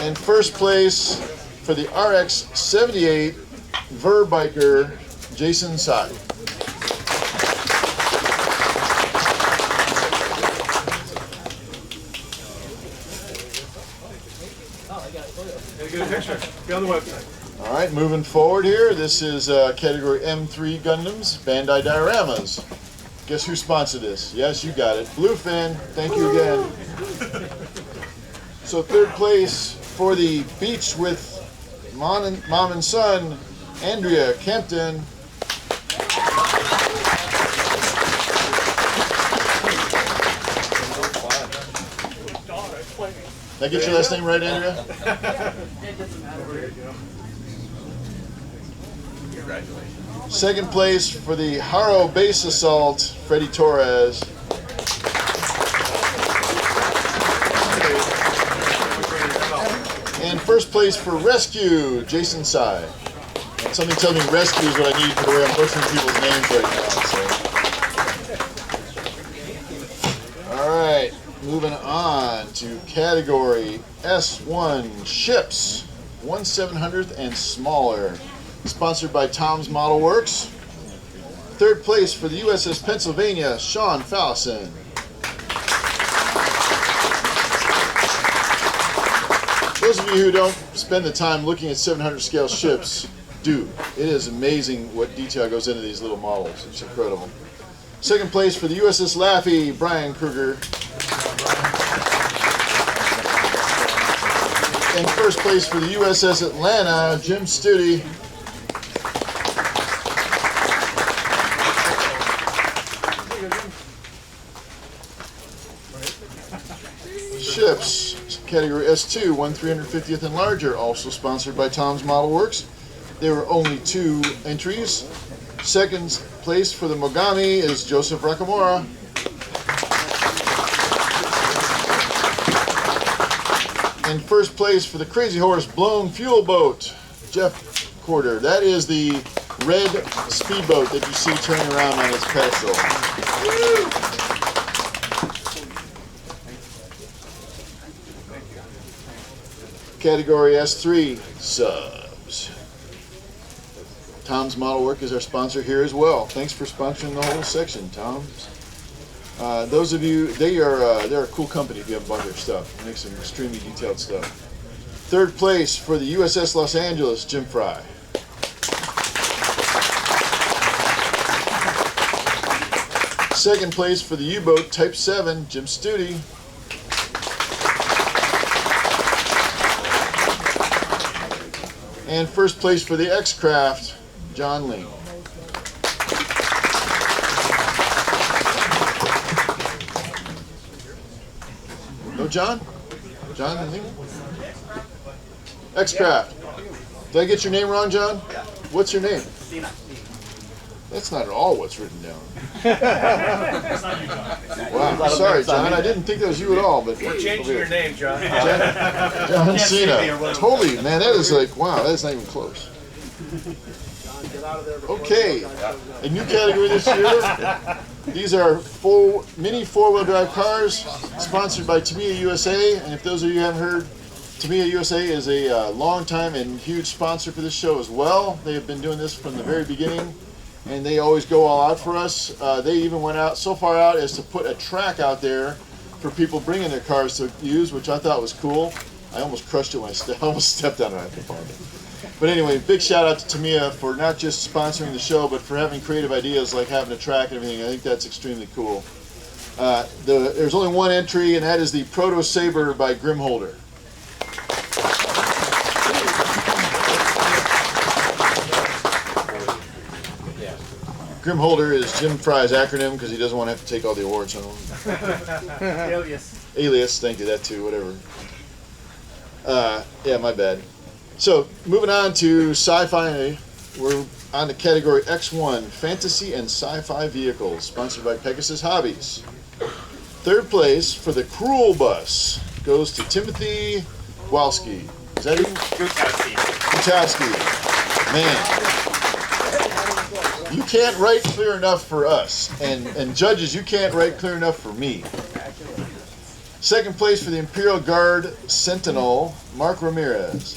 And first place for the RX-78 Verbiker, Jason Sai. Get a picture. Be on the website. All right, moving forward here, this is category M3 Gundams, Bandai Dioramas. Guess who sponsored this? Yes, you got it. Bluefin, thank you again. So third place for the Beach with Mom and Son, Andrea Kempton. Did I get your last name right, Andrea? Congratulations. Second place for the Haro Base Assault, Freddie Torres. And first place for Rescue, Jason Sai. And something tells me Rescue is what I need for the way I'm butchering people's names right now. So. All right, moving on to category S1 Ships, 1/700th and smaller. Sponsored by Tom's Model Works. Third place for the USS Pennsylvania, Sean Fallison. Those of you who don't spend the time looking at 700 scale ships, do. It is amazing what detail goes into these little models. It's incredible. Second place for the USS Laffey, Brian Kruger. And first place for the USS Atlanta, Jim Studi. Ships, category S2, 1/350th and larger, also sponsored by Tom's Model Works. There were only 2 entries. Second place for the Mogami is Joseph Rakamura. And first place for the Crazy Horse Blown Fuel Boat, Jeff Corder. That is the red speedboat that you see turning around on its pedestal. Woo! Category S3, subs. Tom's Model Work is our sponsor here as well. Thanks for sponsoring the whole section, Tom. Those of you, they're a cool company if you haven't bought their stuff. They make some extremely detailed stuff. Third place for the USS Los Angeles, Jim Fry. Second place for the U-boat Type 7, Jim Studi. And first place for the X-Craft, John Ling. No, John? John, I think? X-Craft. Did I get your name wrong, John? What's your name? That's not at all what's written down. Wow, sorry, John. I didn't think that was you at all. But We're changing your name, John. John Cena. Totally, man. That is like, wow, that's not even close. Okay, a new category this year. These are mini four-wheel drive cars, sponsored by Tamiya USA. And if those of you haven't heard, Tamiya USA is a long-time and huge sponsor for this show as well. They have been doing this from the very beginning, and they always go all out for us. They even went out so far out as to put a track out there for people bringing their cars to use, which I thought was cool. I almost crushed it when I almost stepped on it. But anyway, big shout out to Tamiya for not just sponsoring the show, but for having creative ideas like having a track and everything. I think that's extremely cool. There's only one entry, and that is the Proto Saber by Grimholder. Grimholder is Jim Fry's acronym because he doesn't want to have to take all the awards home. Alias, thank you, that too, whatever. Yeah, my bad. So, moving on to sci-fi, we're on the category X1, Fantasy and Sci-Fi Vehicles, sponsored by Brookhurst Hobbies. Third place for the Cruel Bus goes to Timothy Walski. Is that it? Gutowski. Man. You can't write clear enough for us. And judges, you can't write clear enough for me. Second place for the Imperial Guard Sentinel, Mark Ramirez.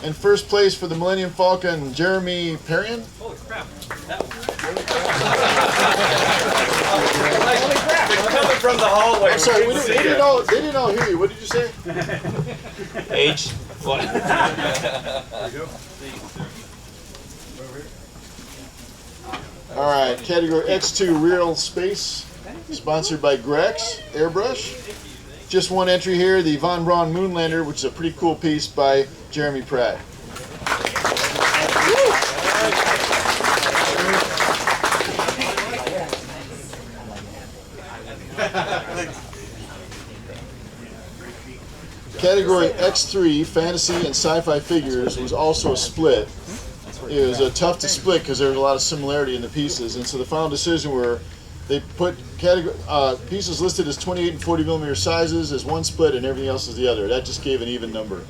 And first place for the Millennium Falcon, Jeremy Perrion. Holy crap. It's coming from the hallway. I'm sorry, they didn't all hear you. What did you say? Age. What? All right, category X2 Real Space, sponsored by Grex Airbrush. Just one entry here, the Von Braun Moonlander, which is a pretty cool piece by Jeremy Pratt. Category X3 Fantasy and Sci-Fi Figures was also a split. It was tough to split because there was a lot of similarity in the pieces, and so the final decision were they put pieces listed as 28 and 40 millimeter sizes as one split and everything else is the other. That just gave an even number.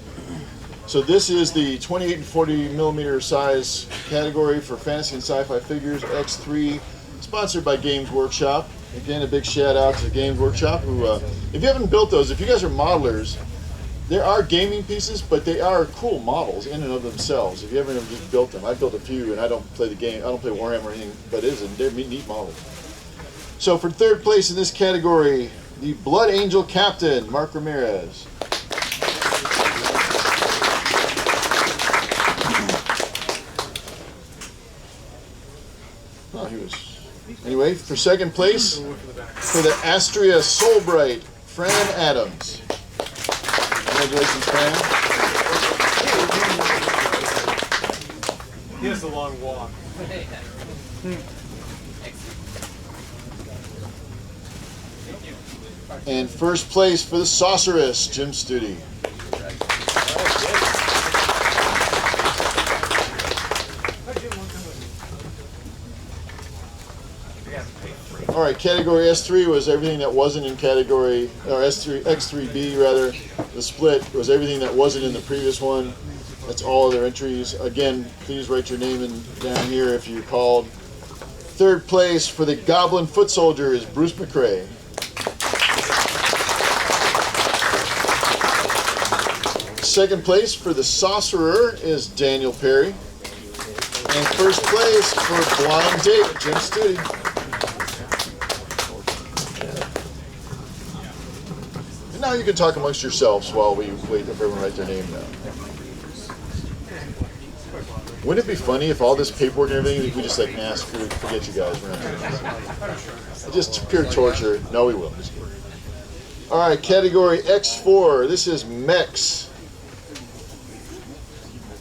So this is the 28 and 40 millimeter size category for Fantasy and Sci-Fi Figures X3, sponsored by Games Workshop. Again, a big shout out to Games Workshop, who, if you haven't built those, if you guys are modelers, there are gaming pieces, but they are cool models in and of themselves. If you haven't ever just built them, I built a few, and I don't play the game. I don't play Warhammer or anything, but they're neat models. So for third place in this category, the Blood Angel Captain, Mark Ramirez. Oh, he was. Anyway, for second place, for the Astria Soulbright, Fran Adams. Congratulations, Fran. He has a long walk. And first place for the Sorceress, Jim Studi. All right, category S3 was everything that wasn't in category, or X3B rather. The split was everything that wasn't in the previous one. That's all other entries. Again, please write your name down here if you're called. Third place for the Goblin Foot Soldier is Bruce McRae. Second place for the Sorcerer is Daniel Perry. And first place for Blind Date, Jim Studi. And now you can talk amongst yourselves while we wait for everyone to write their name down. Wouldn't it be funny if all this paperwork and everything, we just like, nah, forget you guys. We're not doing this. Just pure torture. No, we will. All right, category X4. This is Mex.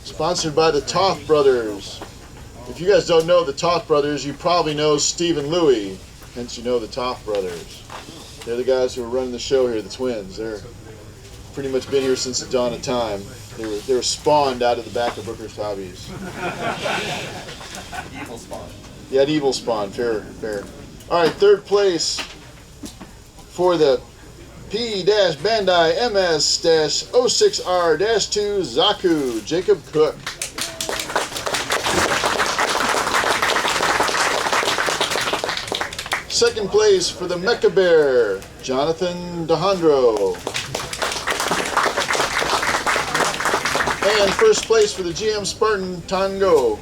Sponsored by the Toth Brothers. If you guys don't know the Toth brothers, you probably know Steve and Louie, hence you know the Toth brothers. They're the guys who are running the show here, the twins. They're pretty much been here since the dawn of time. They were spawned out of the back of Brookhurst Hobbies. Evil spawn. Yeah, an evil spawn. Fair. All right, third place for the P-Bandai MS-06R-2 Zaku, Jacob Cook. Second place for the Mecha Bear, Jonathan DeHondro. And first place for the GM Spartan, Tango.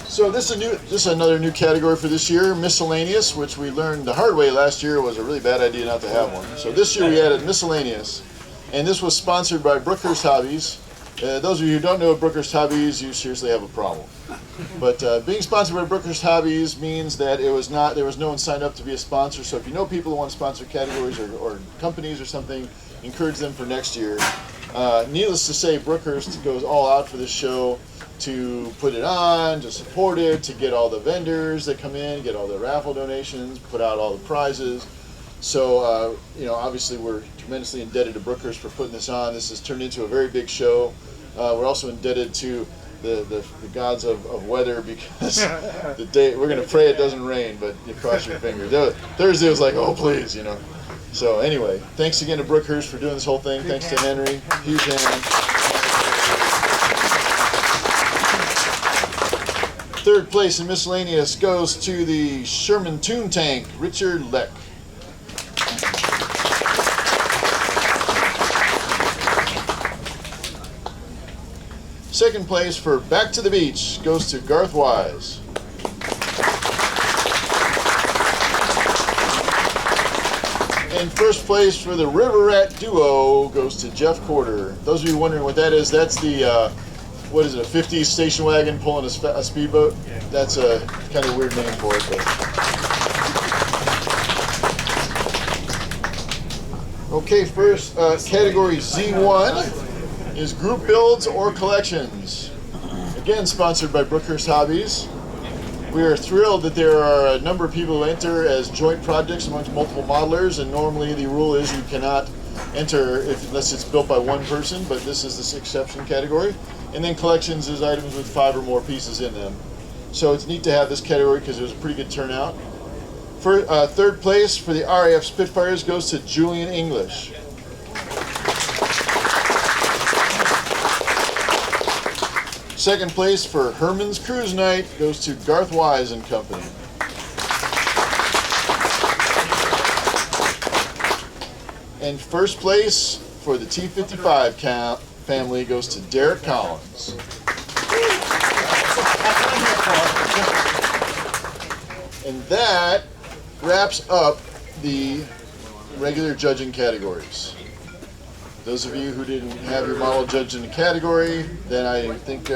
So this is another new category for this year, miscellaneous, which we learned the hard way last year was a really bad idea not to have one. So this year we added miscellaneous, and this was sponsored by Brookhurst Hobbies. Those of you who don't know Brookhurst Hobbies, you seriously have a problem. But being sponsored by Brookhurst Hobbies means that there was no one signed up to be a sponsor. So if you know people who want to sponsor categories or companies or something, encourage them for next year. Needless to say, Brookhurst goes all out for this show to put it on, to support it, to get all the vendors that come in, get all the raffle donations, put out all the prizes. So, obviously we're tremendously indebted to Brookhurst for putting this on. This has turned into a very big show. We're also indebted to the gods of weather because the day, we're going to pray it doesn't rain, but you cross your fingers. Thursday was like, oh please, So anyway, thanks again to Brookhurst for doing this whole thing. Thanks to Henry. Huge hand. Third place in miscellaneous goes to the Sherman Toon Tank, Richard Leck. Second place for Back to the Beach goes to Garth Wise. And first place for the River Rat Duo goes to Jeff Porter. Those of you wondering what that is, that's the what is it, a 50s station wagon pulling a speedboat? That's a kind of weird name for it. But. Okay, first category Z1 is group builds or collections. Again, sponsored by Brookhurst Hobbies. We are thrilled that there are a number of people who enter as joint projects amongst multiple modelers, and normally the rule is you cannot enter unless it's built by one person, but this is this exception category. And then collections is items with 5 or more pieces in them. So it's neat to have this category because it was a pretty good turnout. For third place for the RAF Spitfires goes to Julian English. Second place for Herman's Cruise Night goes to Garth Wise and Company. And first place for the T55 family goes to Derek Collins. And that wraps up the regular judging categories. Those of you who didn't have your model judged in a category, then I think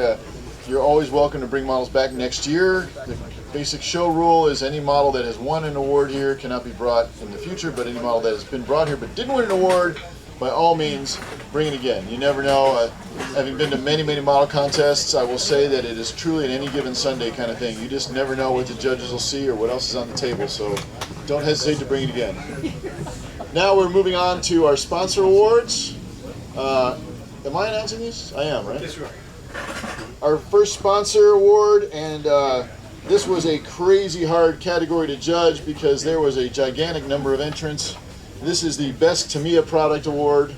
you're always welcome to bring models back next year. The basic show rule is any model that has won an award here cannot be brought in the future, but any model that has been brought here but didn't win an award, by all means, bring it again. You never know. Having been to many, many model contests, I will say that it is truly an any given Sunday kind of thing. You just never know what the judges will see or what else is on the table, so don't hesitate to bring it again. Now we're moving on to our sponsor awards. Am I announcing these? I am, right? That's right. Our first sponsor award, and this was a crazy hard category to judge because there was a gigantic number of entrants. This is the Best Tamiya Product Award.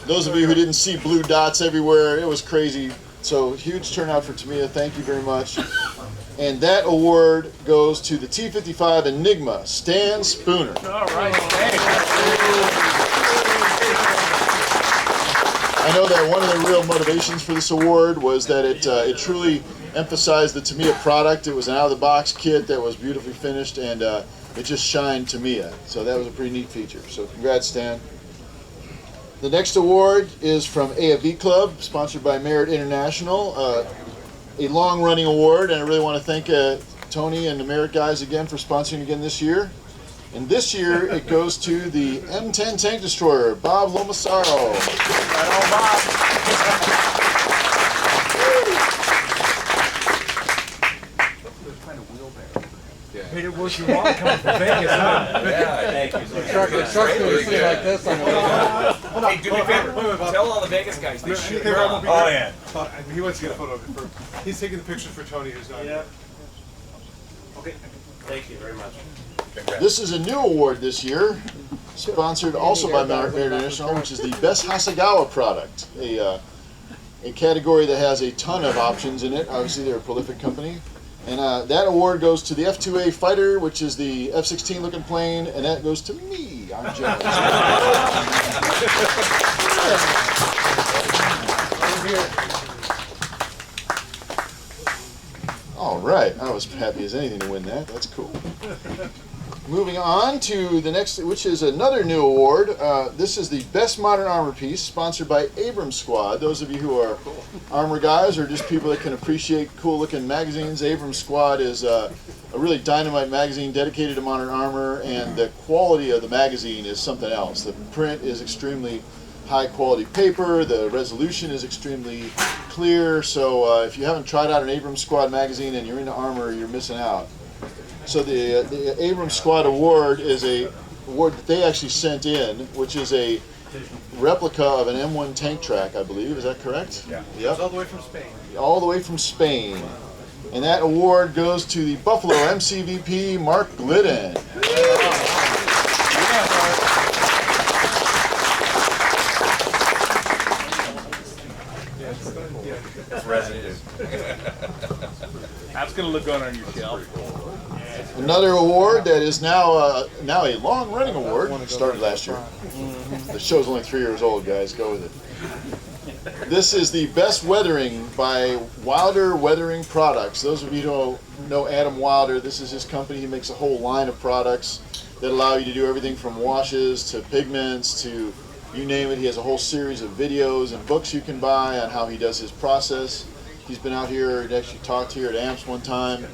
Those of you who didn't see blue dots everywhere, it was crazy. So huge turnout for Tamiya. Thank you very much. And that award goes to the T55 Enigma, Stan Spooner. All right, I know that one of the real motivations for this award was that it truly emphasized the Tamiya product. It was an out-of-the-box kit that was beautifully finished, and it just shined Tamiya. So that was a pretty neat feature. So congrats, Stan. The next award is from AFV Club, sponsored by Merit International. A long-running award, and I really want to thank Tony and the Merritt guys again for sponsoring again this year. And this year it goes to the M10 Tank Destroyer, Bob Lomasaro. Right on, Bob. Made it worth your while coming from Vegas, huh? Yeah, thank you. The truck's gonna sit like this on the way. Hey, do me a favor. Tell all the Vegas guys they shoot your off. Oh, yeah. He wants to get a photo of it first. He's taking the pictures for Tony, who's not here. Okay. Thank you very much. This is a new award this year, sponsored also by Merritt International, which is the Best Hasegawa product, a category that has a ton of options in it. Obviously, they're a prolific company. And that award goes to the F-2A Fighter, which is the F-16 looking plane, and that goes to me. I'm jealous. All right, I was happy as anything to win that. That's cool. Moving on to the next, which is another new award. This is the Best Modern Armor Piece, sponsored by Abrams Squad. Those of you who are armor guys or just people that can appreciate cool-looking magazines, Abrams Squad is a really dynamite magazine dedicated to modern armor, and the quality of the magazine is something else. The print is extremely high-quality paper. The resolution is extremely clear. So if you haven't tried out an Abrams Squad magazine and you're into armor, you're missing out. So the Abrams Squad Award is a award that they actually sent in, which is a replica of an M1 tank track, I believe. Is that correct? Yeah. Yep. All the way from Spain. All the way from Spain. And that award goes to the Buffalo MCVP, Mark Glidden. Residue. That's going to look good on your shelf. Another award that is now a long-running award. Started last year. The show's only 3 years old, guys. Go with it. This is the Best Weathering by Wilder Weathering Products. Those of you who don't know Adam Wilder, this is his company. He makes a whole line of products that allow you to do everything from washes to pigments to you name it. He has a whole series of videos and books you can buy on how he does his process. He's been out here and actually talked here at AMPS one time.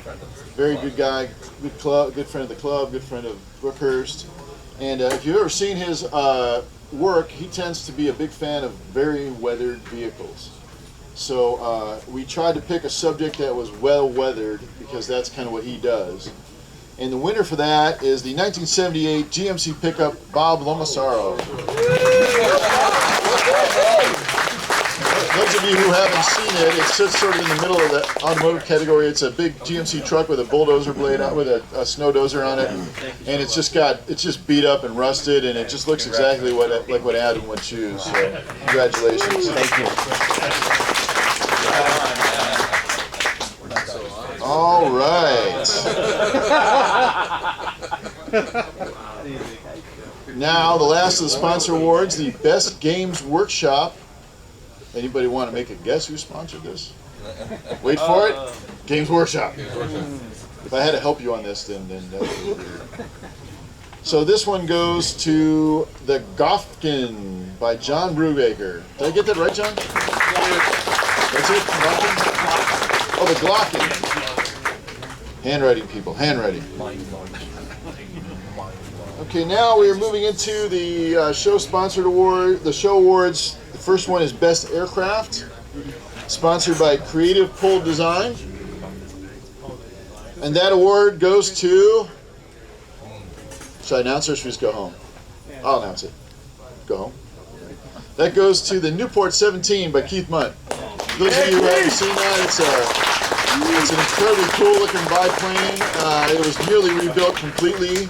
Very good guy, good friend of the club, good friend of Brookhurst. And if you've ever seen his work, he tends to be a big fan of very weathered vehicles. So we tried to pick a subject that was well weathered because that's kind of what he does. And the winner for that is the 1978 GMC pickup Bob Lomasaro. Those of you who haven't seen it, it sits sort of in the middle of the automotive category. It's a big GMC truck with a bulldozer blade out, with a snow dozer on it, and it's just beat up and rusted, and it just looks exactly like what Adam would choose. So, congratulations! Thank you. All right. Now the last of the sponsor awards, the Best Games Workshop. Anybody want to make a guess who sponsored this? Wait for it. Games Workshop. If I had to help you on this, then that would be weird. So this one goes to the Gofkin by John Brubaker. Did I get that right, John? That's it? Gofkin? Oh, the Glocken. Handwriting, people. Handwriting. Okay, now we are moving into the show sponsored award. The show awards. The first one is Best Aircraft, sponsored by Creative Pull Design. And that award goes to... Should I announce it or should we just go home? I'll announce it. Go home. That goes to the Newport 17 by Keith Munt. Those of you who haven't seen that, it's an incredibly cool looking biplane. It was nearly rebuilt completely,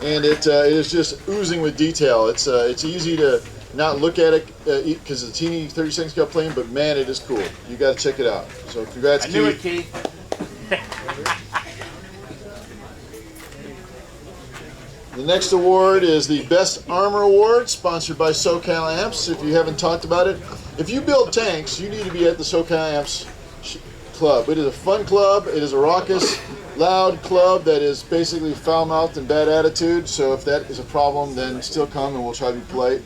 and it is just oozing with detail. It's easy to not look at it because it's a teeny 30-second scale plane, but man, it is cool. You got to check it out. So congrats, Keith. I knew it, Keith. The next award is the Best Armor Award, sponsored by SoCal Amps. If you haven't talked about it, if you build tanks, you need to be at the SoCal Amps club. It is a fun club. It is a raucous, loud club that is basically foul-mouthed and bad attitude. So if that is a problem, then still come and we'll try to be polite.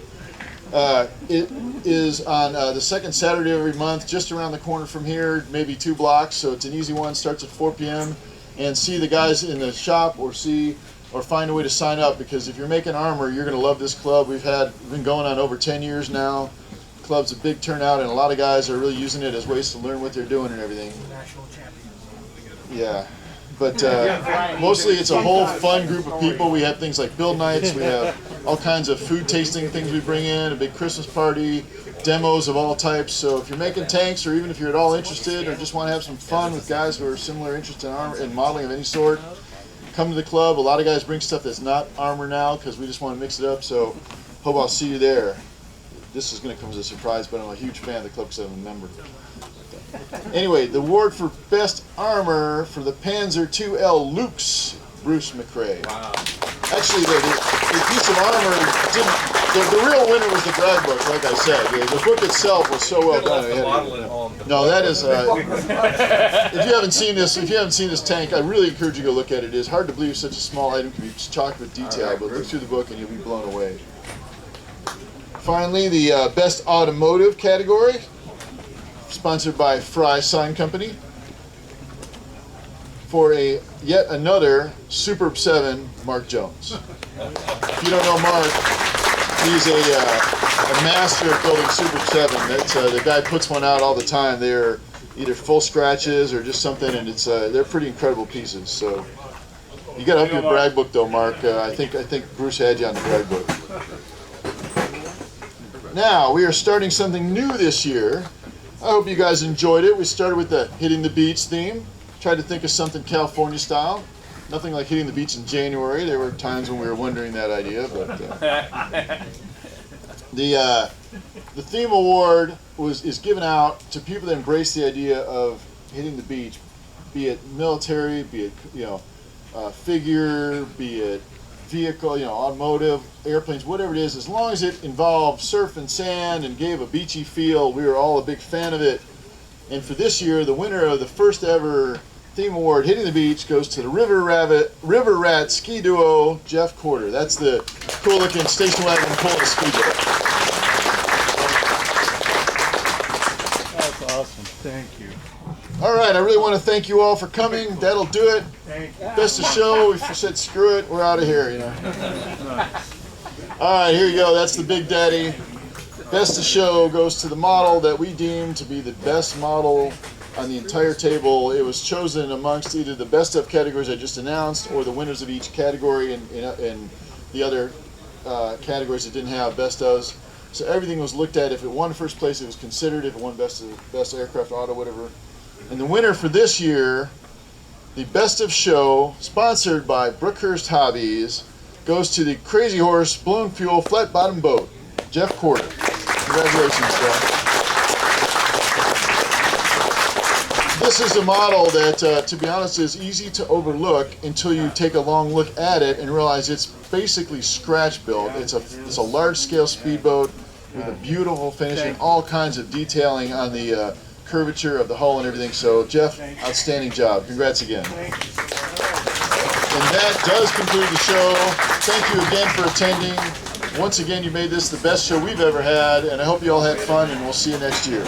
It is on the second Saturday of every month, just around the corner from here, maybe 2 blocks. So it's an easy one. Starts at 4 p.m. and see the guys in the shop or find a way to sign up, because if you're making armor, you're going to love this club. We've been going on over 10 years now. The club's a big turnout, and a lot of guys are really using it as ways to learn what they're doing and everything. Yeah. But mostly it's a whole fun group of people. We have things like build nights. We have all kinds of food tasting things we bring in, a big Christmas party, demos of all types. So if you're making tanks, or even if you're at all interested or just want to have some fun with guys who are similar interested in armor and modeling of any sort, come to the club. A lot of guys bring stuff that's not armor now because we just want to mix it up. So hope I'll see you there. This is going to come as a surprise, but I'm a huge fan of the club because I'm a member. Anyway, the award for Best Armor for the Panzer IIL Luke's Bruce McRae. Wow. Actually, the piece of armor the real winner was the drag book, like I said. The book itself was so well done. No, that is. If you haven't seen this tank, I really encourage you to go look at it. It is hard to believe such a small item can be chocked with detail, but look through the book and you'll be blown away. Finally, the Best Automotive category, sponsored by Fry Sign Company, for yet another Superb 7 Mark Jones. If you don't know Mark, he's a master of building Superb 7. The guy puts one out all the time. They're either full scratches or just something, and they're pretty incredible pieces. So you got to up your brag book though, Mark. I think Bruce had you on the brag book. Now we are starting something new this year. I hope you guys enjoyed it. We started with the Hitting the Beach theme. Tried to think of something California style. Nothing like hitting the beach in January. There were times when we were wondering that idea, but the theme award is given out to people that embrace the idea of hitting the beach, be it military, be it figure, be it vehicle, automotive, airplanes, whatever it is. As long as it involved surf and sand and gave a beachy feel, we were all a big fan of it. And for this year, the winner of the first ever theme award, Hitting the Beach, goes to the River Rat ski duo, Jeff Corder. That's the cool looking station wagon pulling a ski boat. That's awesome. Thank you. All right, I really want to thank you all for coming. That'll do it. Best of show. We said screw it. We're out of here. All right, here you go. That's the Big Daddy. Best of show goes to the model that we deemed to be the best model on the entire table. It was chosen amongst either the best of categories I just announced or the winners of each category and the other categories that didn't have best ofs. So everything was looked at. If it won first place, it was considered. If it won best aircraft auto, whatever. And the winner for this year, the best of show, sponsored by Brookhurst Hobbies, goes to the Crazy Horse Balloon Fuel Flat Bottom Boat, Jeff Corder. Congratulations, Jeff. This is a model that, to be honest, is easy to overlook until you take a long look at it and realize it's basically scratch built. It's a large-scale speedboat with a beautiful finish and all kinds of detailing on the curvature of the hull and everything. So, Jeff, outstanding job. Congrats again. And that does conclude the show. Thank you again for attending. Once again, you made this the best show we've ever had, and I hope you all had fun, and we'll see you next year.